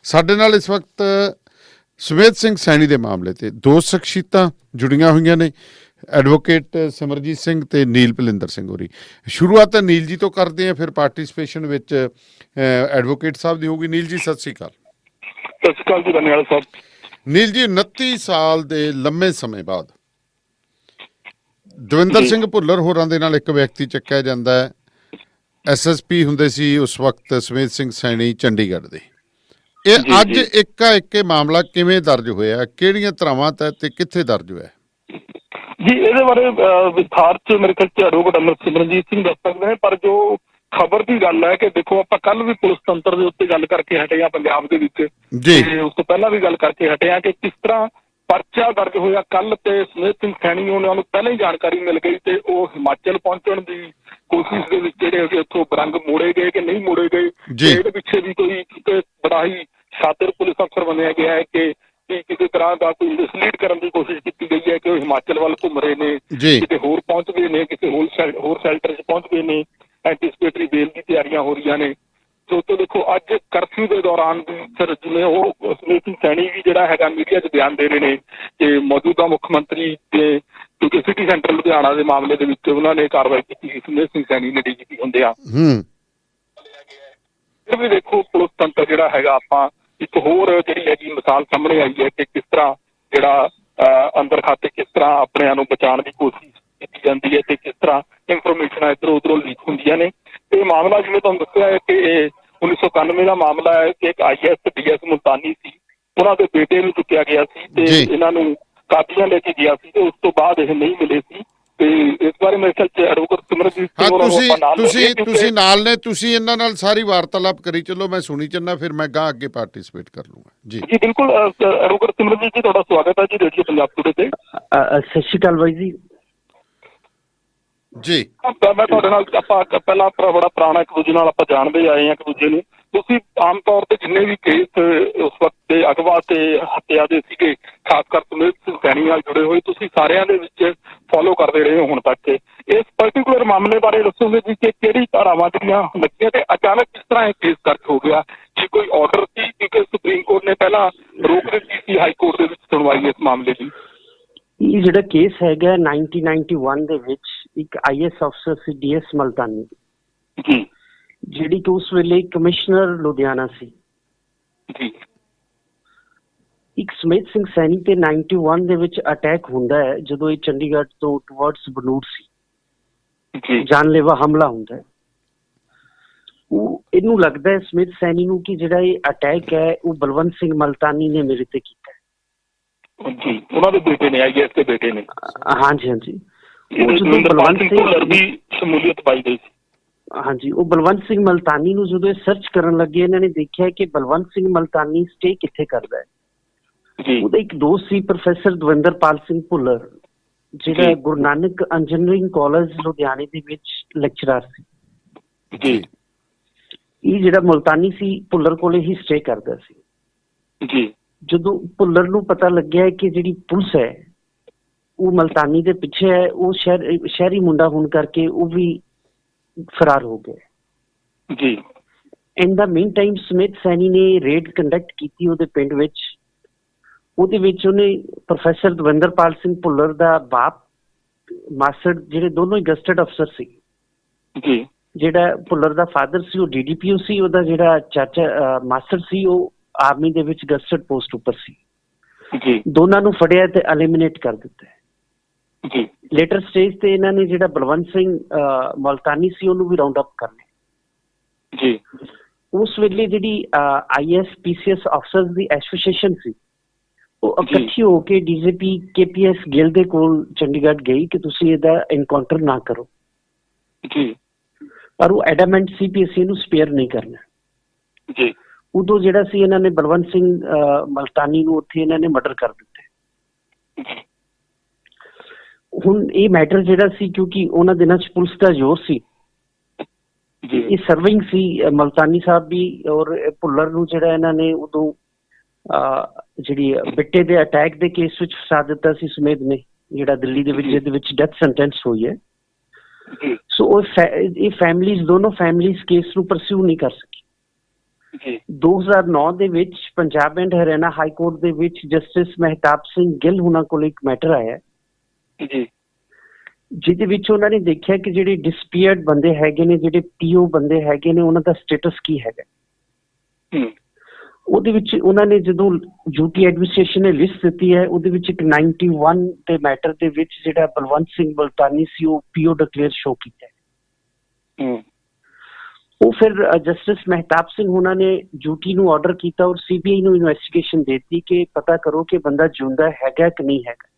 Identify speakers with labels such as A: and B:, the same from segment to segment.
A: ਸਾਡੇ ਨਾਲ ਇਸ ਵਕਤ ਸੁਮੇਧ ਸਿੰਘ ਸੈਣੀ ਦੇ ਮਾਮਲੇ ਤੇ ਦੋ ਸ਼ਖਸੀਅਤਾਂ ਜੁੜੀਆਂ ਹੋਈਆਂ ਨੇ, ਐਡਵੋਕੇਟ ਸਿਮਰਜੀਤ ਸਿੰਘ ਤੇ ਨੀਲ ਭਲਿੰਦਰ ਸਿੰਘ ਹੋਰੀ। ਸ਼ੁਰੂਆਤ ਤਾਂ ਨੀਲ ਜੀ ਤੋਂ ਕਰਦੇ ਆ, ਫਿਰ ਪਾਰਟਿਸਪੇਸ਼ਨ ਵਿੱਚ ਐਡਵੋਕੇਟ ਸਾਹਿਬ ਦੀ ਹੋਊਗੀ। ਨੀਲ ਜੀ ਸਤਿ ਸ਼੍ਰੀ ਅਕਾਲ।
B: ਸਤਿ ਸ਼੍ਰੀ ਅਕਾਲ ਜੀ ਰਣਿਆਲ ਸਾਹਿਬ।
A: ਨੀਲ ਜੀ 29 ਸਾਲ ਦੇ ਲੰਮੇ ਸਮੇਂ ਬਾਅਦ ਦਵਿੰਦਰ ਸਿੰਘ ਭੁੱਲਰ ਹੋਰਾਂ ਦੇ ਨਾਲ ਇੱਕ ਵਿਅਕਤੀ ਚੱਕਿਆ ਜਾਂਦਾ ਹੈ। SSP ਹੁੰਦੇ ਸੀ ਉਸ ਵਕਤ ਸੁਮੇਧ ਸਿੰਘ ਸੈਣੀ ਚੰਡੀਗੜ੍ਹ ਦੇ। ਇਹ ਅੱਜ ਇੱਕਾ ਇੱਕੇ ਮਾਮਲਾ ਕਿਵੇਂ ਦਰਜ ਹੋਇਆ, ਕਿਹੜੀਆਂ ਧਾਰਾਵਾਂ ਤਹਿਤ ਤੇ ਕਿੱਥੇ ਦਰਜ ਹੋਇਆ
B: ਜੀ? ਇਹਦੇ ਬਾਰੇ ਵਿਸਥਾਰ ਚ ਮੇਰੇ ਖਿਆਲ ਚ ਐਡਵੋਕੇਟ ਸਿਮਰਜੀਤ ਸਿੰਘ ਦੱਸ ਸਕਦੇ ਨੇ, ਪਰ ਜੋ ਖਬਰ ਦੀ ਗੱਲ ਹੈ ਕਿ ਦੇਖੋ, ਆਪਾਂ ਕੱਲ ਵੀ ਪੁਲਿਸ ਤੰਤਰ ਦੇ ਉੱਤੇ ਗੱਲ ਕਰਕੇ ਹਟੇ ਆ ਪੰਜਾਬ ਦੇ ਵਿੱਚ ਜੀ, ਉਸ ਤੋਂ ਪਹਿਲਾਂ ਵੀ ਗੱਲ ਕਰਕੇ ਹਟੇ ਆ ਕਿ ਕਿਸ ਤਰ੍ਹਾਂ ਪਰਚਾ ਦਰਜ ਹੋਇਆ ਕੱਲ, ਤੇ ਸੁਮੇਧ ਸਿੰਘ ਸੈਣੀ ਉਹਨਾਂ ਨੂੰ ਪਹਿਲਾਂ ਹੀ ਜਾਣਕਾਰੀ ਮਿਲ ਗਈ ਤੇ ਉਹ ਹਿਮਾਚਲ ਪਹੁੰਚਣ ਦੀ ਕੋਸ਼ਿਸ਼ ਦੇ ਵਿੱਚ ਜਿਹੜੇ ਉੱਥੋਂ ਬਰੰਗ ਮੋੜੇ ਗਏ ਕਿ ਨਹੀਂ ਮੋੜੇ ਗਏ। ਇਹਦੇ ਪਿੱਛੇ ਵੀ ਕੋਈ ਬੜਾ ਹੀ ਸ਼ਾਤਰ ਪੁਲਿਸ ਅਫਸਰ ਬਣਿਆ ਗਿਆ ਹੈ ਕਿ ਕਿਸੇ ਤਰ੍ਹਾਂ ਦਾ ਕੋਈ ਮਿਸਲੀਡ ਕਰਨ ਦੀ ਕੋਸ਼ਿਸ਼ ਕੀਤੀ ਗਈ ਹੈ ਕਿ ਉਹ ਹਿਮਾਚਲ ਵੱਲ ਘੁੰਮ ਰਹੇ ਨੇ, ਕਿਤੇ ਹੋਰ ਪਹੁੰਚ ਗਏ ਨੇ, ਕਿਸੇ ਹੋਰ ਸ਼ੈਲਟਰ 'ਚ ਪਹੁੰਚ ਗਏ ਨੇ, ਐਂਟੀਸਪੇਟਰੀ ਬੇਲ ਦੀ ਤਿਆਰੀਆਂ ਹੋ ਰਹੀਆਂ ਨੇ। ਸੋ ਤੋਂ ਦੇਖੋ, ਅੱਜ ਕਰਫਿਊ ਦੇ ਦੌਰਾਨ ਵੀ ਫਿਰ ਜਿਵੇਂ ਉਹ ਸੁਮੇਧ ਸਿੰਘ ਸੈਣੀ ਵੀ ਜਿਹੜਾ ਹੈਗਾ ਮੀਡੀਆ 'ਚ ਬਿਆਨ ਦੇ ਰਹੇ ਨੇ ਕਿ ਮੌਜੂਦਾ ਮੁੱਖ ਮੰਤਰੀ ਦੇ ਕਿਉਂਕਿ ਸਿਟੀ ਸੈਂਟਰ ਲੁਧਿਆਣਾ ਦੇ ਮਾਮਲੇ ਦੇ ਵਿੱਚ ਉਹਨਾਂ ਨੇ ਕਾਰਵਾਈ ਕੀਤੀ, ਸੁਮੇਧ ਸਿੰਘ ਸੈਣੀ ਨੇ DGP ਹੁੰਦੇ ਆ। ਫਿਰ ਵੀ ਦੇਖੋ, ਪੁਲਿਸ ਤੰਤਰ ਜਿਹੜਾ ਹੈਗਾ, ਆਪਾਂ ਇੱਕ ਹੋਰ ਜਿਹੜੀ ਹੈਗੀ ਮਿਸਾਲ ਸਾਹਮਣੇ ਆਈ ਹੈ ਕਿ ਕਿਸ ਤਰ੍ਹਾਂ ਜਿਹੜਾ ਅੰਦਰ ਖਾਤੇ ਕਿਸ ਤਰ੍ਹਾਂ ਆਪਣਿਆਂ ਨੂੰ ਬਚਾਉਣ ਦੀ ਕੋਸ਼ਿਸ਼ ਕੀਤੀ ਜਾਂਦੀ ਹੈ ਤੇ ਕਿਸ ਤਰ੍ਹਾਂ ਇਨਫੋਰਮੇਸ਼ਨ ਇੱਧਰੋਂ ਉੱਧਰੋਂ ਲੀਕ ਹੁੰਦੀਆਂ ਨੇ। ਇਹ ਮਾਮਲਾ ਜਿਵੇਂ ਤੁਹਾਨੂੰ ਦੱਸਿਆ ਹੈ ਕਿ ਇਹ 1991 ਦਾ ਮਾਮਲਾ ਹੈ ਕਿ ਇੱਕ IS DS ਮੁਲਤਾਨੀ ਸੀ, ਉਹਨਾਂ ਦੇ ਬੇਟੇ ਨੂੰ ਚੁੱਕਿਆ ਗਿਆ ਸੀ ਤੇ ਇਹਨਾਂ ਨੂੰ ਕਾਪੀਆਂ ਲੈ ਕੇ ਗਿਆ ਸੀ ਤੇ ਉਸ ਤੋਂ ਬਾਅਦ ਇਹ ਨਹੀਂ ਮਿਲੇ ਸੀ। ਤੇ ਇਸ ਬਾਰੇ ਮੇਰੇ ਖਿਆਲ ਚ ਐਡਵੋਕੇਟ ਸਿਮਰਜੀਤ ਸਿੰਘ
A: ਤੁਸੀਂ ਨਾਲ ਨੇ, ਤੁਸੀਂ ਇਹਨਾਂ ਨਾਲ ਸਾਰੀ ਵਾਰਤਾਲਾਪ ਕਰੀ ਚੱਲੋ, ਮੈਂ ਸੁਣੀ ਚੱਲਣਾ, ਫਿਰ ਮੈਂ ਗਾਂ ਅੱਗੇ ਪਾਰਟਿਸਿਪੇਟ ਕਰ ਲੂੰਗਾ। ਜੀ
B: ਬਿਲਕੁਲ। ਐਡਵੋਕੇਟ ਸਿਮਰਜੀਤ ਜੀ, ਤੁਹਾਡਾ ਸਵਾਗਤ ਹੈ ਜੀ ਰੇਡੀਓ ਪੰਜਾਬ ਟੂਡੇ ਤੇ।
C: ਸਤਿ ਸ਼੍ਰੀ ਅਕਾਲ ਬਾਈ ਜੀ।
A: ਜੀ
B: ਮੈਂ ਤੁਹਾਡੇ ਨਾਲ, ਆਪਾਂ ਪਹਿਲਾਂ ਬੜਾ ਪੁਰਾਣਾ ਇੱਕ ਦੂਜੇ ਨਾਲ ਆਪਾਂ ਜਾਣਦੇ ਆਏ ਹਾਂ ਇੱਕ ਦੂਜੇ ਨੂੰ। ਤੁਸੀਂ ਆਮ ਤੌਰ ਤੇ ਜਿੰਨੇ ਵੀ ਕੇਸ ਉਸ ਵਕਤ ਦੇ ਅਗਵਾ ਤੇ ਹੱਤਿਆ ਦੇ ਸੀਗੇ, ਖਾਸ ਕਰ ਸੁਮੇਧ ਸਿੰਘ ਸੈਣੀ ਨਾਲ ਜੁੜੇ ਹੋਏ, ਤੁਸੀਂ ਸਾਰਿਆਂ ਦੇ ਵਿੱਚ ਫੋਲੋ ਕਰਦੇ ਰਹੇ ਹੋ ਹੁਣ ਤੱਕ। ਇਸ ਪਰਟੀਕੂਲਰ ਮਾਮਲੇ ਬਾਰੇ ਦੱਸੋਗੇ ਜੀ ਕਿ ਕਿਹੜੀ ਧਾਰਾਵਾਂ ਜਿਹੜੀਆਂ ਲੱਗੀਆਂ ਤੇ ਅਚਾਨਕ ਕਿਸ ਤਰ੍ਹਾਂ ਇਹ ਕੇਸ ਦਰਜ ਹੋ ਗਿਆ? ਕੀ ਕੋਈ ਆਰਡਰ ਸੀ? ਕਿਉਂਕਿ ਸੁਪਰੀਮ ਕੋਰਟ ਨੇ ਪਹਿਲਾਂ ਰੋਕ ਦਿੱਤੀ ਸੀ ਹਾਈ ਕੋਰਟ ਦੇ ਵਿੱਚ ਸੁਣਵਾਈ ਇਸ ਮਾਮਲੇ ਦੀ।
C: ਇਹ ਜਿਹੜਾ ਕੇਸ ਹੈਗਾ 1991 ਦੇ ਵਿੱਚ ਇੱਕ IS ਅਫਸਰ ਸੀ DS ਮਲਤਾਨੀ
B: ਜੀ,
C: ਜਿਹੜੀ ਕਿ ਉਸ ਵੇਲੇ ਕਮਿਸ਼ਨਰ ਲੁਧਿਆਣਾ ਸੀ
B: ਜੀ।
C: ਇੱਕ ਸੁਮੇਧ ਸਿੰਘ ਸੈਣੀ ਤੇ 91 ਦੇ ਵਿੱਚ ਅਟੈਕ ਹੁੰਦਾ ਹੈ ਜਦੋਂ ਇਹ ਚੰਡੀਗੜ੍ਹ ਤੋਂ ਟੁਵਰਡਸ ਬਨੂੜ ਸੀ, ਜਾਨਲੇਵਾ ਹਮਲਾ ਹੁੰਦਾ ਹੈ। ਉਹ ਇਹਨੂੰ ਲੱਗਦਾ ਹੈ ਸੁਮੇਧ ਸੈਣੀ ਨੂੰ ਕਿ ਜਿਹੜਾ ਇਹ ਅਟੈਕ ਹੈ ਉਹ ਬਲਵੰਤ ਸਿੰਘ ਮਲਤਾਨੀ ਨੇ ਮੇਰੇ ਤੇ ਕੀਤਾ ਹੈ।
B: ਜੀ, ਉਹਨਾਂ ਦੇ ਬੇਟੇ ਨੇ, IS ਦੇ ਬੇਟੇ ਨੇ।
C: ਹਾਂਜੀ ਹਾਂਜੀ।
B: ਬਲਵੰਤ ਸਿੰਘ ਭੁੱਲਰ ਦੀ ਸ਼ਮੂਲੀਅਤ ਪਾਈ ਗਈ ਸੀ।
C: ਹਾਂਜੀ, ਉਹ ਬਲਵੰਤ ਸਿੰਘ ਮਲਤਾਨੀ ਨੂੰ ਜਦੋਂ ਇਹ ਸਰਚ ਕਰਨ ਲੱਗੇ, ਇਹਨਾਂ ਨੇ ਦੇਖਿਆ ਕਿ ਬਲਵੰਤ ਸਿੰਘ ਮਲਤਾਨੀ ਸਟੇ ਕਿੱਥੇ ਕਰਦਾ ਹੈ। ਉਹਦਾ ਇੱਕ ਦੋਸਤ ਸੀ ਪ੍ਰੋਫੈਸਰ ਦਵਿੰਦਰਪਾਲ ਸਿੰਘ ਭੁੱਲਰ, ਜਿਹੜਾ ਗੁਰੂ ਨਾਨਕ ਇੰਜੀਨੀਅਰਿੰਗ ਕਾਲਜ ਲੁਧਿਆਣੇ ਦੇ ਵਿੱਚ ਲੈਕਚਰਰ ਸੀ
B: ਜੀ।
C: ਇਹ ਜਿਹੜਾ ਮੁਲਤਾਨੀ ਸੀ ਭੁੱਲਰ ਕੋਲੇ ਹੀ ਸਟੇ ਕਰਦਾ ਸੀ
B: ਜੀ।
C: ਜਦੋਂ ਭੁੱਲਰ ਨੂੰ ਪਤਾ ਲੱਗਿਆ ਕਿ ਜਿਹੜੀ ਪੁਲਿਸ ਹੈ ਉਹ ਮਲਤਾਨੀ ਦੇ ਪਿੱਛੇ ਹੈ, ਉਹ ਸ਼ਹਿਰੀ ਮੁੰਡਾ ਹੋਣ ਕਰਕੇ ਉਹ ਵੀ ਫਰਾਰ ਹੋ ਗਿਆ
B: ਜੀ।
C: ਇਨ ਦਾ ਮੀਨ ਟਾਈਮ ਸਮਿਥ ਸੈਣੀ ਨੇ ਰੇਡ ਕੰਡਕਟ ਕੀਤੀ ਉਹਦੇ ਪਿੰਡ ਵਿੱਚ। ਉਹਦੇ ਵਿੱਚ ਉਹਨੇ ਪ੍ਰੋਫੈਸਰ ਦਵਿੰਦਰਪਾਲ ਸਿੰਘ ਭੁੱਲਰ ਦਾ ਬਾਪ ਮਾਸਟਰ, ਜਿਹੜੇ ਦੋਨੋਂ ਹੀ ਗਸਟਡ ਅਫਸਰ ਸੀ
B: ਜੀ।
C: ਜਿਹੜਾ ਭੁੱਲਰ ਦਾ ਫਾਦਰ ਸੀ ਉਹ DDPO ਸੀ, ਉਹਦਾ ਜਿਹੜਾ ਚਾਚਾ ਮਾਸਟਰ ਸੀ ਉਹ ਆਰਮੀ ਦੇ ਵਿੱਚ ਗਸਟਡ ਪੋਸਟ ਉੱਪਰ ਸੀ
B: ਜੀ।
C: ਦੋਨਾਂ ਨੂੰ ਫੜਿਆ ਤੇ ਐਲੀਮੀਨੇਟ ਕਰ ਦਿੱਤਾ
B: ਜੀ।
C: ਲੇਟਰ ਸਟੇਜ ਤੇ ਇਹਨਾਂ ਨੇ ਜਿਹੜਾ ਬਲਵੰਤ ਸਿੰਘ ਮਲਤਾਨੀ ਸੀ ਉਹਨੂੰ ਵੀ ਰਾਉਂਡ ਅਪ ਕਰ ਲਿਆ
B: ਜੀ।
C: ਉਸ ਵੇਲੇ ਜਿਹੜੀ IS PCS ਅਫਸਰਸ ਦੀ ਐਸੋਸੀਏਸ਼ਨ ਸੀ ਉਹ ਇਕੱਠੀ ਹੋ ਕੇ DGP KPS ਗਿੱਲ ਦੇ ਕੋਲ ਚੰਡੀਗੜ੍ਹ ਗਈ ਕਿ ਤੁਸੀਂ ਇਹਦਾ ਐਨਕਾਊਂਟਰ ਨਾ ਕਰੋ
B: ਜੀ।
C: ਪਰ ਉਹ ਐਡਾਮੈਂਟ ਸੀ ਕਿ ਅਸੀਂ ਇਹਨੂੰ ਸਪੇਅਰ ਨਹੀਂ ਕਰਨਾ
B: ਜੀ।
C: ਉਦੋਂ ਜਿਹੜਾ ਸੀ ਇਹਨਾਂ ਨੇ ਬਲਵੰਤ ਸਿੰਘ ਮਲਤਾਨੀ ਨੂੰ ਉੱਥੇ ਇਹਨਾਂ ਨੇ ਮਰਡਰ ਕਰ ਦਿੱਤਾ। ਹੁਣ ਇਹ ਮੈਟਰ ਜਿਹੜਾ ਸੀ, ਕਿਉਂਕਿ ਉਹਨਾਂ ਦਿਨਾਂ 'ਚ ਪੁਲਿਸ ਦਾ ਜ਼ੋਰ ਸੀ, ਇਹ ਸਰਵਿੰਗ ਸੀ ਮਲਤਾਨੀ ਸਾਹਿਬ ਵੀ ਔਰ ਭੁੱਲਰ ਨੂੰ ਜਿਹੜਾ ਇਹਨਾਂ ਨੇ ਉਦੋਂ ਜਿਹੜੀ ਬਿੱਟੇ ਦੇ ਅਟੈਕ ਦੇ ਕੇਸ ਵਿੱਚ ਫਸਾ ਦਿੱਤਾ ਸੀ ਸੁਮੇਧ ਨੇ, ਜਿਹੜਾ ਦਿੱਲੀ ਦੇ ਵਿੱਚ ਜਿਹਦੇ ਵਿੱਚ ਡੈਥ ਸੈਂਟੈਂਸ ਹੋਈ ਹੈ। ਸੋ ਇਹ ਫੈਮਿਲੀਜ਼, ਦੋਨੋਂ ਫੈਮਿਲੀਜ਼ ਕੇਸ ਨੂੰ ਪਰਸਿਊ ਨਹੀਂ ਕਰ ਸਕੀ।
B: ਜੀ
C: 2009 ਦੇ ਵਿੱਚ Punjab and Haryana high court ਦੇ ਵਿੱਚ ਜਸਟਿਸ ਮਹਿਤਾਬ ਸਿੰਘ ਗਿੱਲ ਉਹਨਾਂ ਕੋਲ ਇੱਕ ਮੈਟਰ ਆਇਆ
B: ਜੀ
C: ਜਿਹਦੇ ਵਿੱਚ ਉਹਨਾਂ ਨੇ ਦੇਖਿਆ ਕਿ ਜਿਹੜੇ ਡਿਸਪਿਊਟ ਬੰਦੇ ਹੈਗੇ ਨੇ, ਜਿਹੜੇ ਪੀਓ ਬੰਦੇ ਹੈਗੇ ਨੇ, ਉਹਨਾਂ ਦਾ ਸਟੇਟਸ ਕੀ ਹੈਗਾ। ਉਹਦੇ ਵਿੱਚ ਉਹਨਾਂ ਨੇ ਜਦੋਂ ਯੂਟੀ ਐਡਮਿਨਿਸਟ੍ਰੇਸ਼ਨ ਨੇ ਲਿਸਟ ਦਿੱਤੀ ਹੈ, ਉਹਦੇ ਵਿੱਚ ਇੱਕ 91 ਦੇ ਮੈਟਰ ਦੇ ਵਿੱਚ ਜਿਹੜਾ ਬਲਵੰਤ ਸਿੰਘ ਮਲਤਾਨੀ ਸੀ ਉਹ ਪੀਓ ਡਿਕਲੇਅਰ ਸ਼ੋ ਕੀਤਾ ਹੈ। ਉਹ ਫਿਰ ਜਸਟਿਸ ਮਹਿਤਾਬ ਸਿੰਘ ਉਹਨਾਂ ਨੇ ਯੂਟੀ ਨੂੰ ਆਰਡਰ ਕੀਤਾ ਔਰ ਸੀਬੀਆਈ ਨੂੰ ਇਨਵੈਸਟੀਗੇਸ਼ਨ ਦਿੱਤੀ ਕਿ ਪਤਾ ਕਰੋ ਕਿ ਬੰਦਾ ਜਿਉਂਦਾ ਹੈਗਾ ਕਿ ਨਹੀਂ ਹੈਗਾ,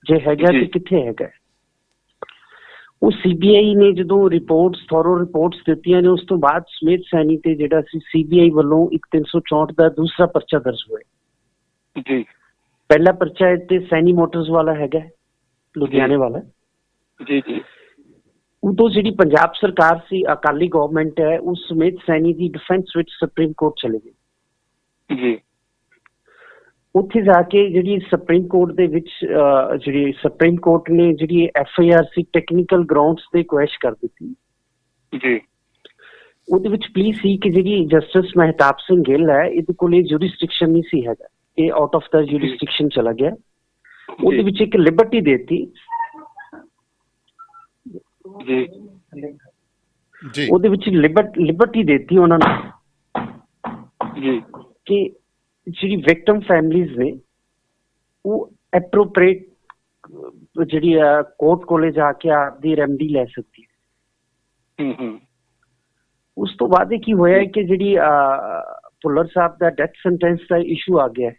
C: ਜੇ ਹੈਗਾ ਤੇ ਕਿੱਥੇ ਹੈਗਾ। ਉਹ ਸੀਬੀਆਈ ਨੇ ਜਦੋਂ ਥੋਰੋ ਰਿਪੋਰਟਸ ਦਿੱਤੀਆਂ ਨੇ, ਉਸ ਤੋਂ ਬਾਅਦ ਸਮੇਤ ਸੈਣੀ ਤੇ ਜਿਹੜਾ ਸੀ ਸੀਬੀਆਈ ਵੱਲੋਂ ਇੱਕ 364 ਦਾ ਦੂਸਰਾ ਪਰਚਾ ਦਰਜ ਹੋਇਆ
B: ਜੀ।
C: ਪਹਿਲਾ ਪਰਚਾ ਤੇ ਸੈਣੀ ਮੋਟਰਸ ਵਾਲਾ ਹੈਗਾ, ਲੁਧਿਆਣੇ ਵਾਲਾ
B: ਜੀ ਜੀ।
C: ਉਦੋਂ ਜਿਹੜੀ ਪੰਜਾਬ ਸਰਕਾਰ ਸੀ, ਅਕਾਲੀ ਗਵਰਨਮੈਂਟ ਹੈ, ਉਸ ਸਮੇਤ ਸੈਣੀ ਦੀ ਡਿਫੈਂਸ ਵਿੱਚ ਸੁਪਰੀਮ ਕੋਰਟ ਚਲੇ ਗਏ
B: ਜੀ।
C: ਉੱਥੇ ਜਾ ਕੇ ਜਿਹੜੀ ਸੁਪਰੀਮ ਕੋਰਟ ਦੇ ਵਿੱਚ ਜਿਹੜੀ ਸੁਪਰੀਮ ਕੋਰਟ ਨੇ ਜਿਹੜੀ FIR ਸੀ ਟੈਕਨੀਕਲ ਗਰਾਊਂਡਸ ਤੇ ਕੁਐਸ਼ ਕਰ ਦਿੱਤੀ
B: ਜੀ।
C: ਉਹਦੇ ਵਿੱਚ ਪਲੀਜ਼ ਸੀ ਕਿ ਜਿਹੜੀ ਜਸਟਿਸ ਮਹਿਤਾਬ ਸਿੰਘ ਗਿੱਲ ਹੈ, ਇਹਦੇ ਕੋਲ ਇਹ ਜੁਰਿਸਡਿਕਸ਼ਨ ਨਹੀਂ ਸੀ ਹੈਗਾ, ਇਹ ਆਊਟ ਆਫ ਦਾ ਜੁਰਿਸਡਿਕਸ਼ਨ ਚਲਾ ਗਿਆ। ਉਹਦੇ ਵਿੱਚ ਇੱਕ ਲਿਬਰਟੀ ਦੇਤੀ
B: ਜੀ
A: ਜੀ,
C: ਉਹਦੇ ਵਿੱਚ ਲਿਬਰਟੀ ਦੇਤੀ ਉਹਨਾਂ ਨੂੰ
B: ਜੀ
C: ਕਿ ਜਿਹੜੀ ਵਿਕਟਮ ਫੈਮਲੀਜ਼ ਨੇ ਉਹ ਐਪਰੋਪ੍ਰੀਏਟ ਜਿਹੜੀ ਕੋਰਟ ਕੋਲੇ ਜਾ ਕੇ ਆਪਦੀ ਰੈਮਡੀ ਲੈ ਸਕਦੀ ਹੈ। ਉਸ ਤੋਂ ਬਾਅਦ ਇਹ ਕੀ ਹੋਇਆ ਕਿ ਜਿਹੜੀ ਭੁੱਲਰ ਸਾਹਿਬ ਦਾ ਡੈਥ ਸੈਂਟੈਂਸ ਦਾ ਇਸ਼ੂ ਆ ਗਿਆ।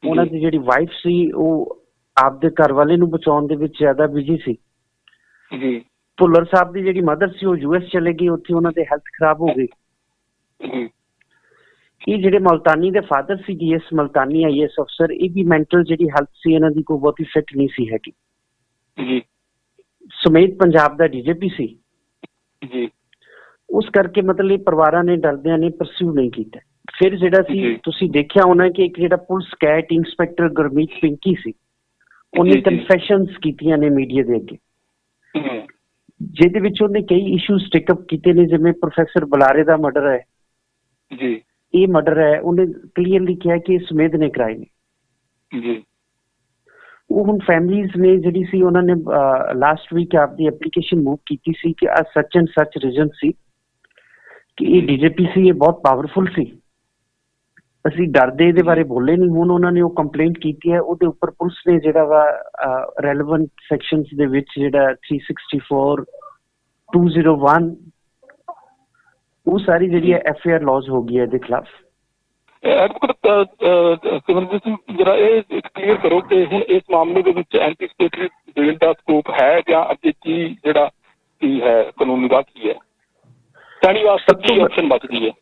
C: ਉਹਨਾਂ ਦੀ ਜਿਹੜੀ ਵਾਈਫ ਸੀ ਉਹ ਆਪਦੇ ਘਰ ਵਾਲੇ ਨੂੰ ਬਚਾਉਣ ਦੇ ਵਿੱਚ ਜ਼ਿਆਦਾ ਬਿਜੀ ਸੀ
B: ਜੀ।
C: ਭੁੱਲਰ ਸਾਹਿਬ ਦੀ ਜਿਹੜੀ ਮਦਰ ਸੀ ਉਹ US ਚਲੇ ਗਈ, ਉੱਥੇ ਉਹਨਾਂ ਦੀ ਹੈਲਥ ਖਰਾਬ ਹੋ ਗਈ। ਇਹ ਜਿਹੜੇ ਮਲਤਾਨੀ ਦੇ ਫਾਦਰ ਸੀ DS ਮਲਤਾਨੀ IAS ਅਫਸਰ, ਇਹ ਵੀ ਮੈਂਟਲ ਜਿਹੜੀ ਹੈਲਥ ਸੀ ਇਹਨਾਂ ਦੀ ਕੋਈ ਬਹੁਤੀ ਫਿੱਟ ਨਹੀਂ ਸੀ ਹੈਗੀ
B: ਜੀ।
C: ਸਮੇਤ ਪੰਜਾਬ ਦਾ DJP ਸੀ
B: ਜੀ।
C: ਉਸ ਕਰਕੇ ਮਤਲਬ ਇਹ ਪਰਿਵਾਰਾਂ ਨੇ ਡਰਦਿਆਂ ਨੇ ਪਰਸਿਊ ਨਹੀਂ ਕੀਤਾ। ਫਿਰ ਜਿਹੜਾ ਸੀ ਤੁਸੀਂ ਦੇਖਿਆ ਹੋਣਾ ਕਿ ਇੱਕ ਜਿਹੜਾ police cat inspector Gurmeet Pinky ਸੀ, ਉਹਨੇ ਕਨਫੈਸ਼ਨਸ ਕੀਤੀਆਂ ਨੇ ਮੀਡੀਆ ਦੇ ਅੱਗੇ, ਜਿਹਦੇ ਵਿੱਚ ਉਹਨੇ ਕਈ ਇਸ਼ੂ ਸਟਿਕ ਅਪ ਕੀਤੇ ਨੇ, ਜਿਵੇਂ ਪ੍ਰੋਫੈਸਰ ਬੁਲਾਰੇ ਦਾ ਮਰਡਰ ਹੈ
B: ਜੀ,
C: ਇਹ ਮਰਡਰ ਹੈ, ਉਹਨੇ ਕਲੀਅਰਲੀ ਕਿਹਾ ਕਿ ਸੁਮੇਧ ਨੇ ਕਰਾਏ ਨੇ
B: ਜੀ।
C: ਉਹ ਹੁਣ ਫੈਮਲੀਜ਼ ਨੇ ਜਿਹੜੀ ਸੀ ਉਹਨਾਂ ਨੇ ਲਾਸਟ ਵੀਕ ਆਪਦੀ ਐਪਲੀਕੇਸ਼ਨ ਮੂਵ ਕੀਤੀ ਸੀ ਕਿ ਆ ਸੱਚ ਐਂਡ ਸੱਚ ਰੀਜ਼ਨ ਸੀ ਕਿ ਇਹ DJP ਸੀ, ਇਹ ਬਹੁਤ ਪਾਵਰਫੁਲ ਸੀ, ਅਸੀਂ ਡਰਦੇ ਇਹਦੇ ਬਾਰੇ ਬੋਲੇ ਨਹੀਂ। ਹੁਣ ਉਹਨਾਂ ਨੇ ਉਹ ਕੰਪਲੇਂਟ ਕੀਤੀ ਹੈ, ਉਹਦੇ ਉੱਪਰ ਪੁਲਿਸ ਨੇ ਜਿਹੜਾ ਵਾ ਰੈਲੇਵੈਂਟ ਸੈਕਸ਼ਨਸ ਦੇ ਵਿੱਚ ਜਿਹੜਾ 364 201 ਉਹ ਸਾਰੀ ਜਿਹੜੀ ਹੈ FIR ਲੌਜ ਹੋ ਗਈ ਹੈ ਇਹਦੇ ਖਿਲਾਫ।
B: ਸਿਮਰਜੀਤ ਸਿੰਘ ਜਰਾ ਇਹ ਕਲੀਅਰ ਕਰੋ ਕਿ ਹੁਣ ਇਸ ਮਾਮਲੇ ਦੇ ਵਿੱਚ ਐਂਟੀਸਪੇਟਰੀ ਬਿੱਲ ਦਾ ਸਕੋਪ ਹੈ ਜਾਂ ਅੱਗੇ ਕੀ ਜਿਹੜਾ ਕੀ ਹੈ ਕਾਨੂੰਨੀ ਦਾ ਕੀ ਹੈ, ਸੈਣੀ ਵਾਸਤੇ ਕੀ ਆਪਸ਼ਨ ਬਚਦੀ ਹੈ?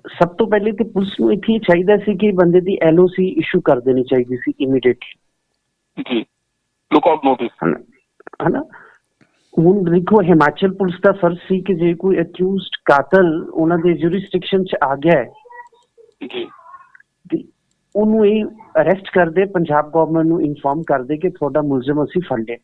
C: ਸਭ ਤੋਂ ਪਹਿਲੇ ਤੇ ਪੁਲਿਸ ਨੂੰ ਇੱਥੇ ਚਾਹੀਦਾ ਸੀ ਕਿ ਬੰਦੇ ਦੀ LOC ਇਸ਼ੂ ਕਰ ਦੇਣੀ ਚਾਹੀਦੀ ਸੀ ਇਮੀਡੀਏਟਲੀ
B: ਜੀ, ਲੁੱਕ ਆਊਟ ਨੋਟਿਸ
C: ਹਨਾ। ਹੁਣ ਦੇਖੋ ਹਿਮਾਚਲ ਪੁਲਿਸ ਦਾ ਫਰਜ਼ ਸੀ ਕਿ ਜੇ ਕੋਈ ਅਕਿਊਜ਼ਡ ਕਾਤਲ ਉਹਨਾਂ ਦੇ ਜੁਰਿਸਡਿਕਸ਼ਨ 'ਚ ਆ ਗਿਆ ਹੈ
B: ਜੀ
C: ਤੇ ਉਹਨੂੰ ਇਹ ਅਰੈਸਟ ਕਰਦੇ, ਪੰਜਾਬ ਗਵਰਨਮੈਂਟ ਨੂੰ ਇਨਫੋਰਮ ਕਰਦੇ ਕਿ ਤੁਹਾਡਾ ਮੁਲਜ਼ਮ ਅਸੀਂ ਫੜ ਲਿਆ।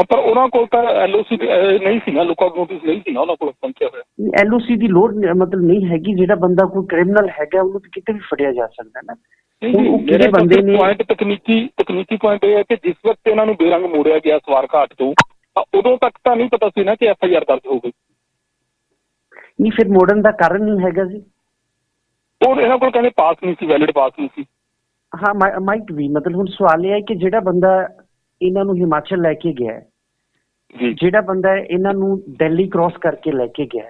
B: ਪਰ ਉਹਨਾਂ ਕੋਲ ਤਾਂ LOC ਨਹੀਂ ਸੀ ਨਾ, ਲੁੱਕ ਆਊਟ ਨੋਟਿਸ ਨਹੀਂ ਸੀ ਨਾ ਉਹਨਾਂ ਕੋਲ ਪਹੁੰਚਿਆ ਹੋਇਆ।
C: LOC ਦੀ ਲੋੜ ਮਤਲਬ ਨਹੀਂ ਹੈਗੀ, ਜਿਹੜਾ ਬੰਦਾ ਕੋਈ ਕ੍ਰਿਮੀਨਲ ਹੈਗਾ ਉਹਨੂੰ ਕਿਤੇ ਵੀ ਫੜਿਆ ਜਾ ਸਕਦਾ ਨਾ। ਉਹ ਕਿਹੜੇ ਬੰਦੇ ਨੇ
B: ਤਕਨੀਕੀ ਪੁਆਇੰਟ ਇਹ ਹੈ ਕਿ ਜਿਸ ਵਕਤ ਇਹਨਾਂ ਨੂੰ ਬੇਰੰਗ ਮੋੜਿਆ ਗਿਆ ਸਵਾਰ ਘਾਟ ਤੋਂ, ਉਦੋਂ ਤੱਕ ਤਾਂ ਨਹੀਂ ਪਤਾ ਸੀ ਨਾ ਕਿ FIR ਦਰਜ ਹੋ ਗਈ।
C: ਨਹੀਂ, ਫਿਰ ਮੋੜਨ ਦਾ ਕਾਰਨ ਨਹੀਂ ਹੈਗਾ ਜੀ,
B: ਉਹ ਇਹਨਾਂ ਕੋਲ ਕਹਿੰਦੇ ਪਾਸ ਨਹੀਂ ਸੀ, ਵੈਲਿਡ ਪਾਸ ਨਹੀਂ ਸੀ।
C: ਹਾਂ ਮਾਈਟ ਵੀ, ਮਤਲਬ ਹੁਣ ਸਵਾਲ ਇਹ ਹੈ ਕਿ ਜਿਹੜਾ ਬੰਦਾ ਇਹਨਾਂ ਨੂੰ ਹਿਮਾਚਲ ਲੈ ਕੇ ਗਿਆ, ਜਿਹੜਾ ਬੰਦਾ ਇਹਨਾਂ ਨੂੰ ਦਿੱਲੀ ਕ੍ਰਾਸ ਕਰਕੇ ਲੈ ਕੇ ਗਿਆ,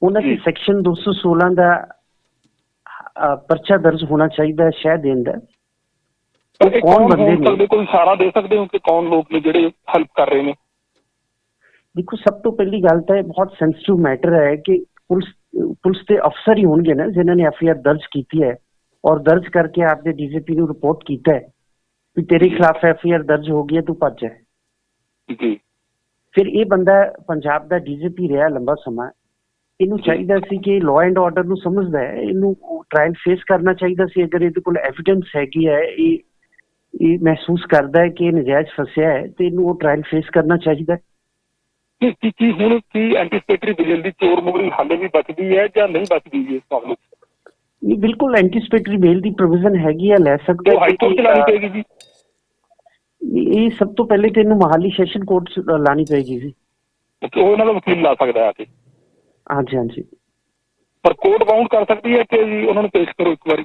C: ਉਹਨਾਂ ਦੀ ਸੈਕਸ਼ਨ 216 ਦਾ ਪਰਚਾ ਦਰਜ ਹੋਣਾ ਚਾਹੀਦਾ ਸ਼ਹਿ ਦੇਣ ਦਾ। ਕੌਣ ਬੰਦੇ ਨੇ,
B: ਕੋਈ ਇਸ਼ਾਰਾ ਦੇ ਸਕਦੇ ਹੋ ਕਿ ਕੌਣ ਲੋਕ ਨੇ ਜਿਹੜੇ ਹੈਲਪ ਕਰ ਰਹੇ ਨੇ?
C: ਦੇਖੋ ਸਭ ਤੋਂ ਪਹਿਲੀ ਗੱਲ ਤਾਂ ਇਹ ਬਹੁਤ ਸੈਂਸਿਟਿਵ ਮੈਟਰ ਹੈ ਕਿ ਪੁਲਿਸ ਦੇ ਅਫਸਰ ਹੀ ਹੋਣਗੇ ਨਾ ਜਿਨ੍ਹਾਂ ਨੇ FIR ਦਰਜ ਕੀਤੀ ਹੈ ਔਰ ਦਰਜ ਕਰਕੇ ਆਪਦੇ DGP ਨੂੰ ਰਿਪੋਰਟ ਕੀਤਾ ਹੈ ਵੀ ਤੇਰੇ ਖਿਲਾਫ FIR ਦਰਜ ਹੋ ਗਈ ਹੈ, ਤੂੰ ਭੱਜ ਜਾ।
B: ਜੀ।
C: ਫਿਰ ਇਹ ਬੰਦਾ ਪੰਜਾਬ ਦਾ DGP ਰਿਹਾ ਲੰਬਾ ਸਮਾਂ, ਇਹਨੂੰ ਚਾਹੀਦਾ ਸੀ ਕਿ ਲਾਅ ਐਂਡ ਆਰਡਰ ਨੂੰ ਸਮਝਦਾ ਹੈ, ਇਹਨੂੰ ਟ੍ਰਾਇਲ ਫੇਸ ਕਰਨਾ ਚਾਹੀਦਾ ਸੀ। ਅਗਰ ਇਹਦੇ ਕੋਲ ਐਵੀਡੈਂਸ ਹੈਗੀ ਹੈ, ਇਹ ਮਹਿਸੂਸ ਕਰਦਾ ਹੈ ਕਿ ਇਹ ਨਜਾਇਜ਼ ਫਸਿਆ ਹੈ ਤੇ ਇਹਨੂੰ ਉਹ ਟ੍ਰਾਇਲ ਫੇਸ ਕਰਨਾ ਚਾਹੀਦਾ।
B: ਕੀ ਹੁਣ ਕੀ ਐਂਟੀਸਪੇਟਰੀ ਬਿਲ ਦੀ ਚੋਰ ਮੁਗਰੀ ਹਾਲੇ ਵੀ ਬਚਦੀ ਹੈ ਜਾਂ ਨਹੀਂ ਬਚਦੀ ਜੀ ਇਸ ਮਾਮਲੇ 'ਚ?
C: ਨਹੀਂ, ਬਿਲਕੁਲ ਐਂਟੀਸਪੇਟਰੀ ਬੇਲ ਦੀ ਪ੍ਰੋਵੀਜ਼ਨ ਹੈਗੀ ਆ, ਲੈ ਸਕਦਾ
B: ਉਹ ਹਾਈ ਕੋਰਟ 'ਚ ਲਾਣੀ ਪਏਗੀ ਜੀ?
C: ਇਹ ਸਭ ਤੋਂ ਪਹਿਲੇ ਤੈਨੂੰ ਮੋਹਾਲੀ ਸੈਸ਼ਨ ਕੋਰਟ 'ਚ ਲਾਣੀ ਪਏਗੀ ਜੀ।
B: ਉਹ ਉਹਨਾਂ ਦਾ ਵਕੀਲ ਲਾ ਸਕਦਾ ਆ ਕੇ?
C: ਹਾਂਜੀ ਹਾਂਜੀ।
B: ਪਰ ਕੋਰਟ ਬਾਉਂਡ ਕਰ ਸਕਦੀ ਹੈ ਕਿ ਜੀ ਉਹਨਾਂ ਨੂੰ ਪੇਸ਼ ਕਰੋ ਇੱਕ ਵਾਰੀ?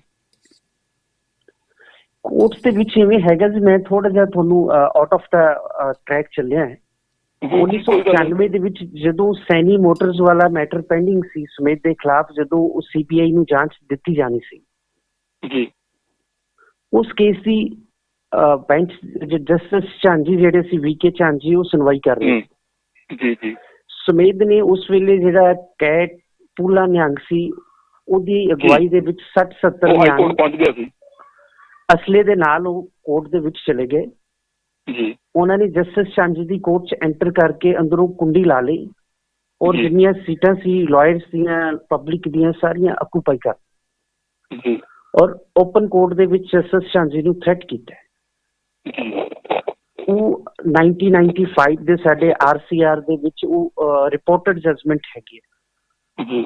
C: ਕੋਰਟ ਦੇ ਵਿੱਚ ਇਵੇਂ ਹੈਗਾ ਜੀ, ਮੈਂ ਥੋੜਾ ਜਿਹਾ ਤੁਹਾਨੂੰ ਆਊਟ ਆਫ ਦਾ ਟਰੈਕ ਚੱਲਿਆ ਹੈ। 1991 ਦੇ ਵਿੱਚ ਜਦੋਂ ਸੈਣੀ ਮੋਟਰਸ ਵਾਲਾ ਮੈਟਰ ਪੈਂਡਿੰਗ ਸੀ ਸਮੇਤ ਦੇ ਖਿਲਾਫ, ਜਦੋਂ ਉਹ ਸੀਬੀਆਈ ਨੂੰ ਜਾਂਚ ਦਿੱਤੀ ਜਾਣੀ ਸੀ
B: ਜੀ,
C: ਉਸ ਕੇਸ ਦੀ ਬੈਂਚ ਜਸਟਿਸ ਝਾਂਜੀ ਜਿਹੜੇ ਸੀ ਵੀਕੇ ਝਾਂਜੀ, ਉਹ ਸੁਣਵਾਈ ਕਰ ਰਹੇ
B: ਜੀ ਜੀ।
C: ਸਮੇਤ ਨੇ ਉਸ ਵੇਲੇ ਜਿਹੜਾ ਕੈਟ ਪੂਲਾ ਨਿਹੰਗ ਸੀ ਉਹਦੀ ਅਗਵਾਈ ਦੇ ਵਿੱਚ 60-70 ਨਿਹੰਗ
B: ਪਹੁੰਚ ਗਿਆ ਸੀ
C: ਅਸਲੇ ਦੇ ਨਾਲ ਉਹ ਕੋਰਟ ਦੇ ਵਿੱਚ ਚਲੇ ਗਏ
B: ਜੀ।
C: ਉਹਨਾਂ ਨੇ ਜਸਟਿਸ ਝਾਂਜੀ ਦੀ ਕੋਰਟ 'ਚ ਐਂਟਰ ਕਰਕੇ ਅੰਦਰੋਂ ਕੁੰਡੀ ਲਾ ਲਈ ਔਰ ਜਿੰਨੀਆਂ ਸੀਟਾਂ ਸੀ ਲਾਇਰਸ ਦੀਆਂ, ਪਬਲਿਕ ਦੀਆਂ, ਸਾਰੀਆਂ ਆਕੂਪਾਈ ਕਰ
B: ਜੀ
C: ਔਰ ਓਪਨ ਕੋਰਟ ਦੇ ਵਿੱਚ ਜਸਟਿਸ ਝਾਂਜੀ ਨੂੰ ਥ੍ਰੈਟ ਕੀਤਾ। ਉਹ 1995 ਦੇ ਸਾਡੇ ਆਰਸੀਆਰ ਦੇ ਵਿੱਚ ਉਹ ਰਿਪੋਰਟਡ ਜਜਮੈਂਟ ਹੈਗੀ ਹੈ
B: ਜੀ।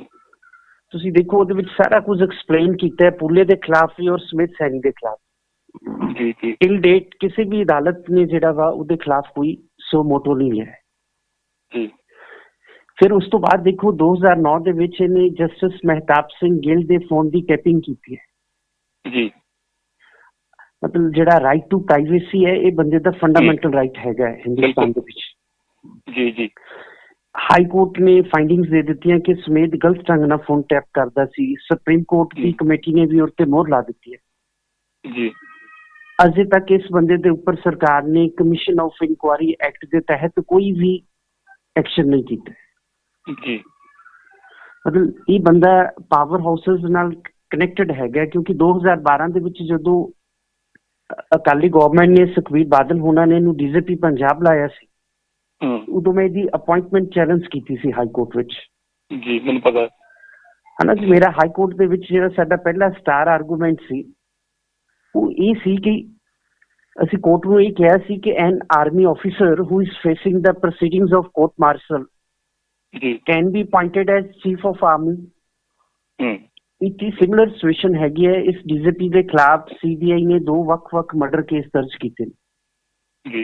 C: ਤੁਸੀਂ ਦੇਖੋ ਉਹਦੇ ਵਿੱਚ ਸਾਰਾ ਕੁਝ ਐਕਸਪਲੇਨ ਕੀਤਾ ਹੈ, ਪੁੱਲੇ ਦੇ ਖਿਲਾਫ ਵੀ ਔਰ ਸਮਿਥ ਸੈਣੀ ਦੇ ਖਿਲਾਫ
B: ਜੀ ਜੀ।
C: ਟਿਲ ਡੇਟ ਕਿਸੇ ਵੀ ਅਦਾਲਤ ਨੇ ਜਿਹੜਾ ਵਾ ਉਹਦੇ ਖਿਲਾਫ ਕੋਈ ਸੋ ਮੋਟੋ ਨਹੀਂ ਲਿਆ ਹੈ
B: ਜੀ।
C: ਫਿਰ ਉਸ ਤੋਂ ਬਾਅਦ ਦੇਖੋ 2009 ਦੇ ਵਿੱਚ ਇਹਨੇ ਜਸਟਿਸ ਮਹਿਤਾਬ ਸਿੰਘ ਗਿੱਲ ਦੇ ਫੋਨ ਦੀ ਟੈਪਿੰਗ ਕੀਤੀ ਹੈ
B: ਜੀ।
C: ਮਤਲਬ ਜਿਹੜਾ ਰਾਈਟ ਟੂ ਪ੍ਰਾਈਵੇਸੀ ਹੈ, ਇਹ ਬੰਦੇ ਦਾ ਫੰਡਾਮੈਂਟਲ ਰਾਈਟ ਹੈਗਾ ਹਿੰਦੁਸਤਾਨ ਦੇ ਵਿੱਚ।
B: ਜੀ ਜੀ।
C: ਹਾਈ ਕੋਰਟ ਨੇ ਫਾਈਂਡਿੰਗਸ ਦੇ ਦਿੱਤੀਆਂ ਕਿ ਸਮੇਤ ਗਲਤ ਢੰਗ ਨਾਲ ਫੋਨ ਟੈਪ ਕਰਦਾ ਸੀ। ਸੁਪਰੀਮ ਕੋਰਟ ਦੀ ਕਮੇਟੀ ਨੇ ਵੀ ਉੱਤੇ ਮੋਹਰ ਲਾ ਦਿੱਤੀ ਹੈ
B: ਜੀ।
C: ਅਜੇ ਤੱਕ ਇਸ ਬੰਦੇ ਦੇ ਉੱਪਰ ਸਰਕਾਰ ਨੇ ਕਮਿਸ਼ਨ ਆਫ ਇਨਕੁਆਇਰੀ ਐਕਟ ਦੇ ਤਹਿਤ ਕੋਈ ਵੀ ਐਕਸ਼ਨ ਨਹੀਂ ਕੀਤਾ
B: ਜੀ।
C: ਮਤਲਬ ਇਹ ਬੰਦਾ ਪਾਵਰ ਹਾਊਸਸ ਨਾਲ ਕਨੈਕਟਡ ਹੈਗਾ, ਕਿਉਂਕਿ 2012 ਦੇ ਵਿੱਚ ਜਦੋਂ ਅਕਾਲੀ ਗਵਰਨਮੈਂਟ ਨੇ ਸੁਖਬੀਰ ਬਾਦਲ ਹੋਣਾ ਨੇ ਇਹਨੂੰ ਡੀਜੀਪੀ ਪੰਜਾਬ ਲਾਇਆ ਸੀ, ਉਦੋਂ ਮੈਂ ਇਹਦੀ ਅਪਾਇੰਟਮੈਂਟ ਚੈਲੰਜ ਕੀਤੀ ਸੀ ਹਾਈ ਕੋਰਟ ਵਿੱਚ।
B: ਜੀ, ਮੈਨੂੰ ਪਤਾ
C: ਹੈ ਨਾ ਜੀ। ਮੇਰਾ ਹਾਈ ਕੋਰਟ ਦੇ ਵਿੱਚ ਜਿਹੜਾ ਸਾਡਾ ਪਹਿਲਾ ਸਟਾਰ ਆਰਗੂਮੈਂਟ ਸੀ ਉਹ ਇਹ ਸੀ ਕਿ ਅਸੀਂ ਕੋਰਟ ਨੂੰ ਇਹ ਕਿਹਾ ਸੀ ਕਿ an army officer who is facing the proceedings of court martial can be appointed as chief of army. ਇੱਕ ਹੀ ਸਿਮਿਲਰ ਸਿਚੁਏਸ਼ਨ ਹੈਗੀ ਹੈ। ਇਸ ਡੀਜੀਪੀ ਦੇ ਖਿਲਾਫ ਸੀਬੀਆਈ ਨੇ 2 ਵੱਖ-ਵੱਖ ਮਰਡਰ ਕੇਸ ਦਰਜ ਕੀਤੇ ਨੇ
B: ਜੀ।